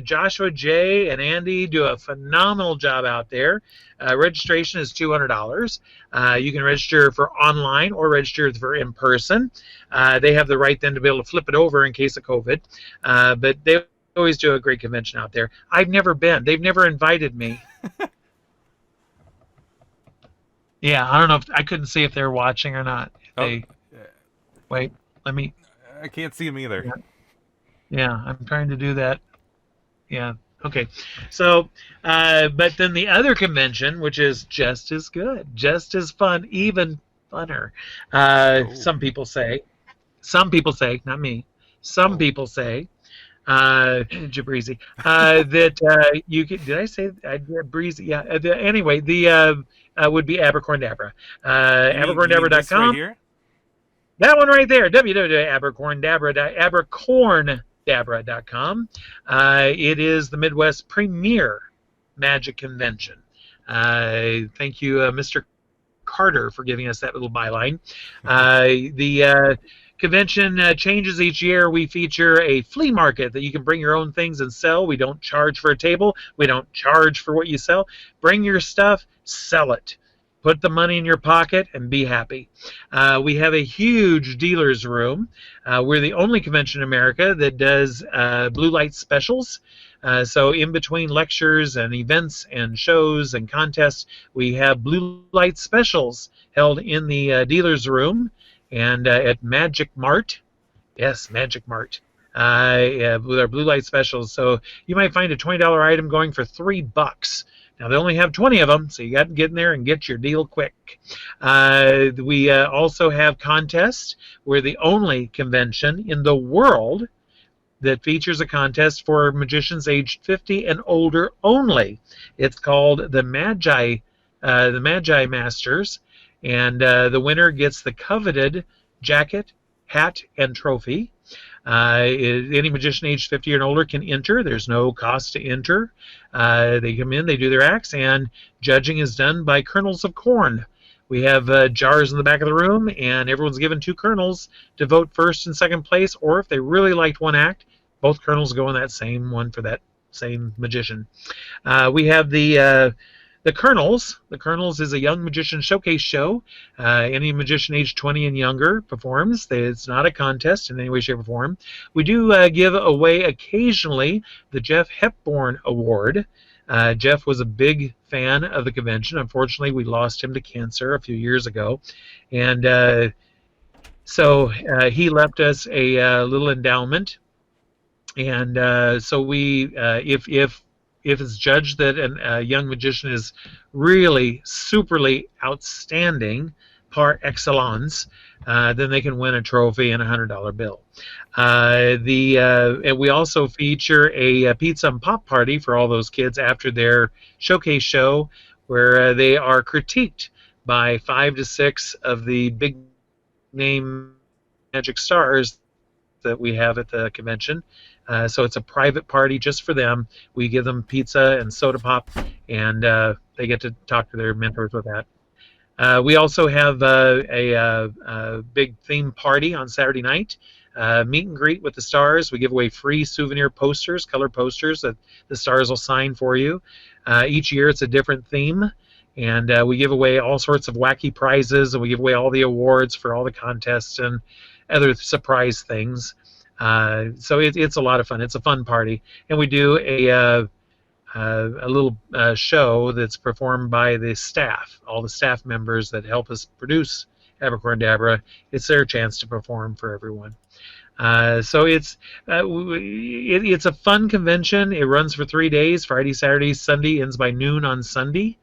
Joshua J. and Andy do a phenomenal job out there. Registration is $200. You can register for online or register for in person. They have the right then to be able to flip it over in case of COVID. But they always do a great convention out there. I've never been. They've never invited me. Yeah, I don't know if I couldn't see if they were watching or not. Wait, let me. I can't see them either. Yeah, I'm trying to do that. Yeah. Okay. So, but then the other convention, which is just as good, just as fun, even funner. Some people say, not me. Some people say, Jabrizi, that you can. Did I say Breezy? Yeah. Anyway, the would be Abercorndabra. Abercorndabra.com. Right here? That one right there, www.abercorndabra.com. It is the Midwest premier magic convention. Thank you, Mr. Carter, for giving us that little byline. The convention changes each year. We feature a flea market that you can bring your own things and sell. We don't charge for a table. We don't charge for what you sell. Bring your stuff, sell it. Put the money in your pocket and be happy. We have a huge dealer's room. We're the only convention in America that does blue light specials. So in between lectures and events and shows and contests, we have blue light specials held in the dealer's room and at Magic Mart. Yes, Magic Mart. With our blue light specials. So you might find a $20 item going for $3. Now, they only have 20 of them, so you got to get in there and get your deal quick. We also have contests. We're the only convention in the world that features a contest for magicians aged 50 and older only. It's called the Magi Masters, and the winner gets the coveted jacket, hat, and trophy. Any magician aged 50 and older can enter. There's no cost to enter. They come in, they do their acts, and judging is done by kernels of corn. We have jars in the back of the room, and everyone's given 2 kernels to vote first and second place, or if they really liked one act, both kernels go in that same one for that same magician. We have the Kernels. The Kernels is a young magician showcase show. Any magician aged 20 and younger performs. It's not a contest in any way, shape, or form. We do give away occasionally the Jeff Hepburn Award. Jeff was a big fan of the convention. Unfortunately, we lost him to cancer a few years ago. And so he left us a little endowment. And so we, if it's judged that a young magician is really superly outstanding par excellence, then they can win a trophy and a $100 bill. And we also feature a pizza and pop party for all those kids after their showcase show, where they are critiqued by 5 to 6 of the big name magic stars that we have at the convention. So it's a private party just for them. We give them pizza and soda pop, and they get to talk to their mentors with that. We also have a big theme party on Saturday night, meet and greet with the stars. We give away free souvenir posters, color posters that the stars will sign for you. Each year it's a different theme, and we give away all sorts of wacky prizes, and we give away all the awards for all the contests and other surprise things. So it's a lot of fun. It's a fun party, and we do a little show that's performed by the staff, all the staff members that help us produce Abercorndabra. It's their chance to perform for everyone. So it's a fun convention. It runs for 3 days, Friday, Saturday, Sunday, ends by noon on Sunday.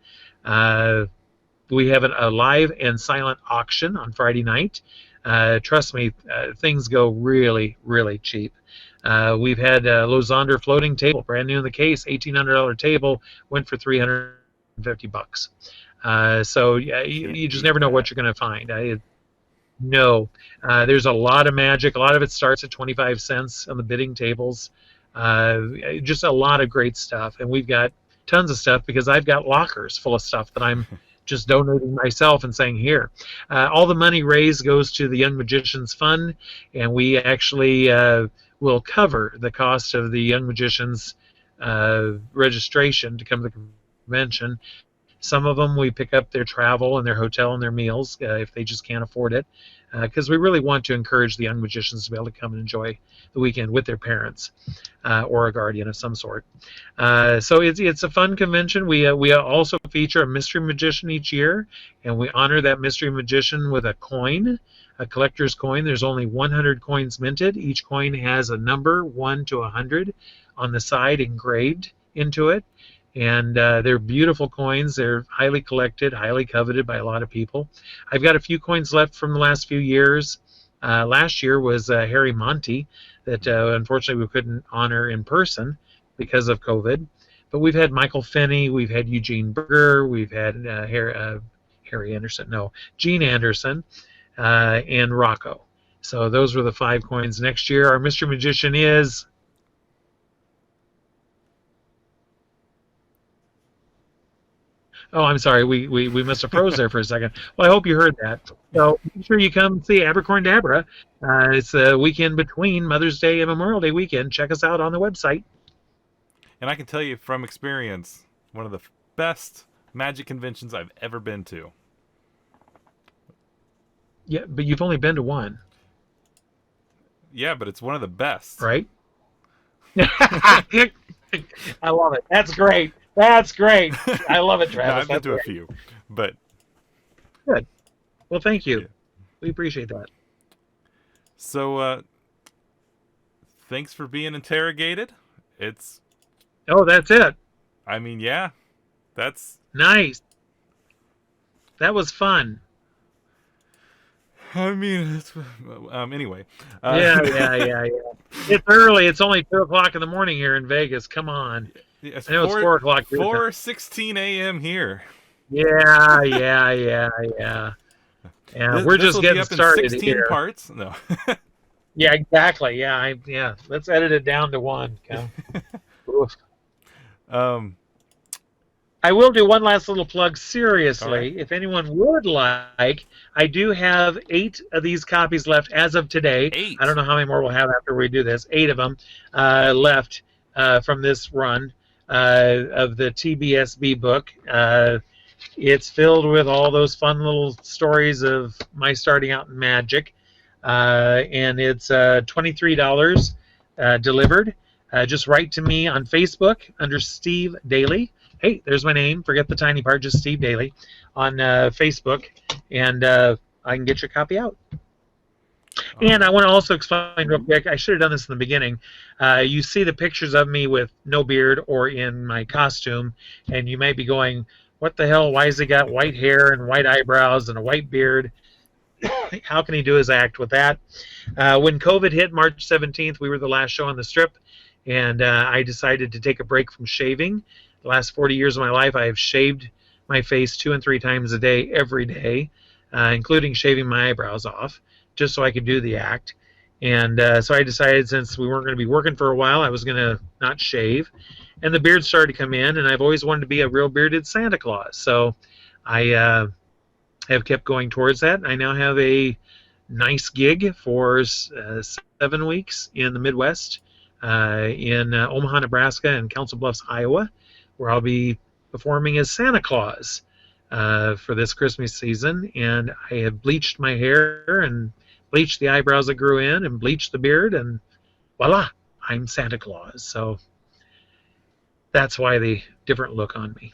We have a live and silent auction on Friday night. Trust me, things go really, really cheap. We've had Losander floating table, brand new in the case, $1,800 table, went for $350. So you just never know what you're going to find. No, there's a lot of magic. A lot of it starts at 25 cents on the bidding tables. Just a lot of great stuff, and we've got tons of stuff because I've got lockers full of stuff that I'm just donating myself and saying here. All the money raised goes to the Young Magicians Fund, and we actually will cover the cost of the Young Magicians registration to come to the convention. Some of them we pick up their travel and their hotel and their meals if they just can't afford it, because we really want to encourage the young magicians to be able to come and enjoy the weekend with their parents or a guardian of some sort. So it's a fun convention. We also feature a mystery magician each year, and we honor that mystery magician with a coin, a collector's coin. There's only 100 coins minted. Each coin has a number 1 to 100 on the side engraved into it. And they're beautiful coins. They're highly collected, highly coveted by a lot of people. I've got a few coins left from the last few years. Last year was Harry Monty that unfortunately we couldn't honor in person because of COVID. But we've had Michael Finney, we've had Eugene Berger, we've had Gene Anderson, and Rocco. So those were the 5 coins. Next year, our Mystery Magician is... Oh, I'm sorry. We must have froze there for a second. Well, I hope you heard that. So make sure you come see Abercorndabra. It's a weekend between Mother's Day and Memorial Day weekend. Check us out on the website. And I can tell you from experience, one of the best magic conventions I've ever been to. Yeah, but you've only been to one. Yeah, but it's one of the best. Right? I love it. That's great. That's great. I love it, Travis. No, I've been to a few, but... Good. Well, thank you. Yeah. We appreciate that. So, thanks for being interrogated. It's... Oh, that's it. I mean, yeah. That's... Nice. That was fun. I mean, it's, anyway. Yeah. It's early. It's only 2 o'clock in the morning here in Vegas. Come on. It's I know it's 4 o'clock. 4:16 a.m. here. Yeah. We're just getting started in 16 here. Parts. No. Yeah, exactly. Yeah. Let's edit it down to 1. Oof. I will do one last little plug. Seriously, right. If anyone would like, I do have 8 of these copies left as of today. 8. I don't know how many more we'll have after we do this. 8 of them left from this run of the TBSB book. It's filled with all those fun little stories of my starting out in magic, and it's $23 delivered. Just write to me on Facebook under Steve Daly. Hey, there's my name. Forget the tiny part, just Steve Daly on Facebook, and I can get your copy out. And I want to also explain real quick, I should have done this in the beginning. You see the pictures of me with no beard or in my costume, and you might be going, what the hell, why has he got white hair and white eyebrows and a white beard? How can he do his act with that? When COVID hit March 17th, we were the last show on the Strip, and I decided to take a break from shaving. The last 40 years of my life, I have shaved my face 2 and 3 times a day, every day, including shaving my eyebrows off, just so I could do the act. And so I decided, since we weren't going to be working for a while, I was going to not shave. And the beard started to come in, and I've always wanted to be a real bearded Santa Claus. So I have kept going towards that. I now have a nice gig for 7 weeks in the Midwest, in Omaha, Nebraska, and Council Bluffs, Iowa, where I'll be performing as Santa Claus for this Christmas season. And I have bleached my hair and bleached the eyebrows that grew in and bleached the beard, and voila, I'm Santa Claus. So that's why the different look on me.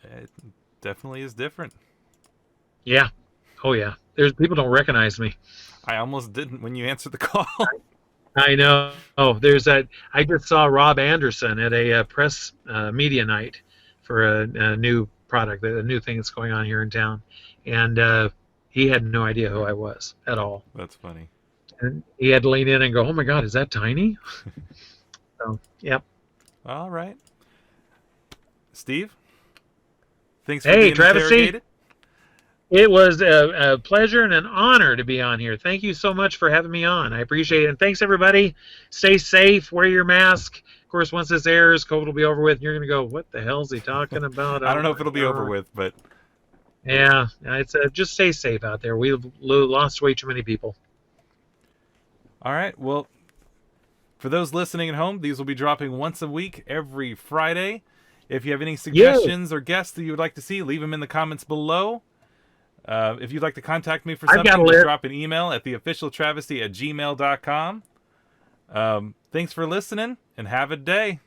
It definitely is different. Yeah. Oh, yeah. There's people don't recognize me. I almost didn't when you answered the call. I know. Oh, there's that. I just saw Rob Anderson at a press media night for a new product, a new thing that's going on here in town. And he had no idea who I was at all. That's funny. And he had to lean in and go, "Oh my God, is that Tiny?" So, yep. All right. Steve? Thanks for Hey, being Travis C. interrogated. It was a pleasure and an honor to be on here. Thank you so much for having me on. I appreciate it. And thanks, everybody. Stay safe. Wear your mask. Of course, once this airs, COVID will be over with, and you're going to go, what the hell is he talking about? I don't know if it'll be over with, but... Yeah, it's just stay safe out there. We've lost way too many people. All right, well, for those listening at home, these will be dropping once a week, every Friday. If you have any suggestions or guests that you would like to see, leave them in the comments below. If you'd like to contact me for something, just drop an email at theofficialtravesty@gmail.com. Thanks for listening, and have a day.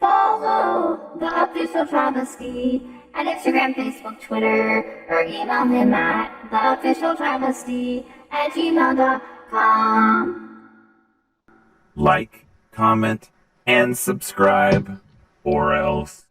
Follow the official Travesty at Instagram, Facebook, Twitter, or email him at theofficialtravesty@gmail.com. Like, comment, and subscribe, or else.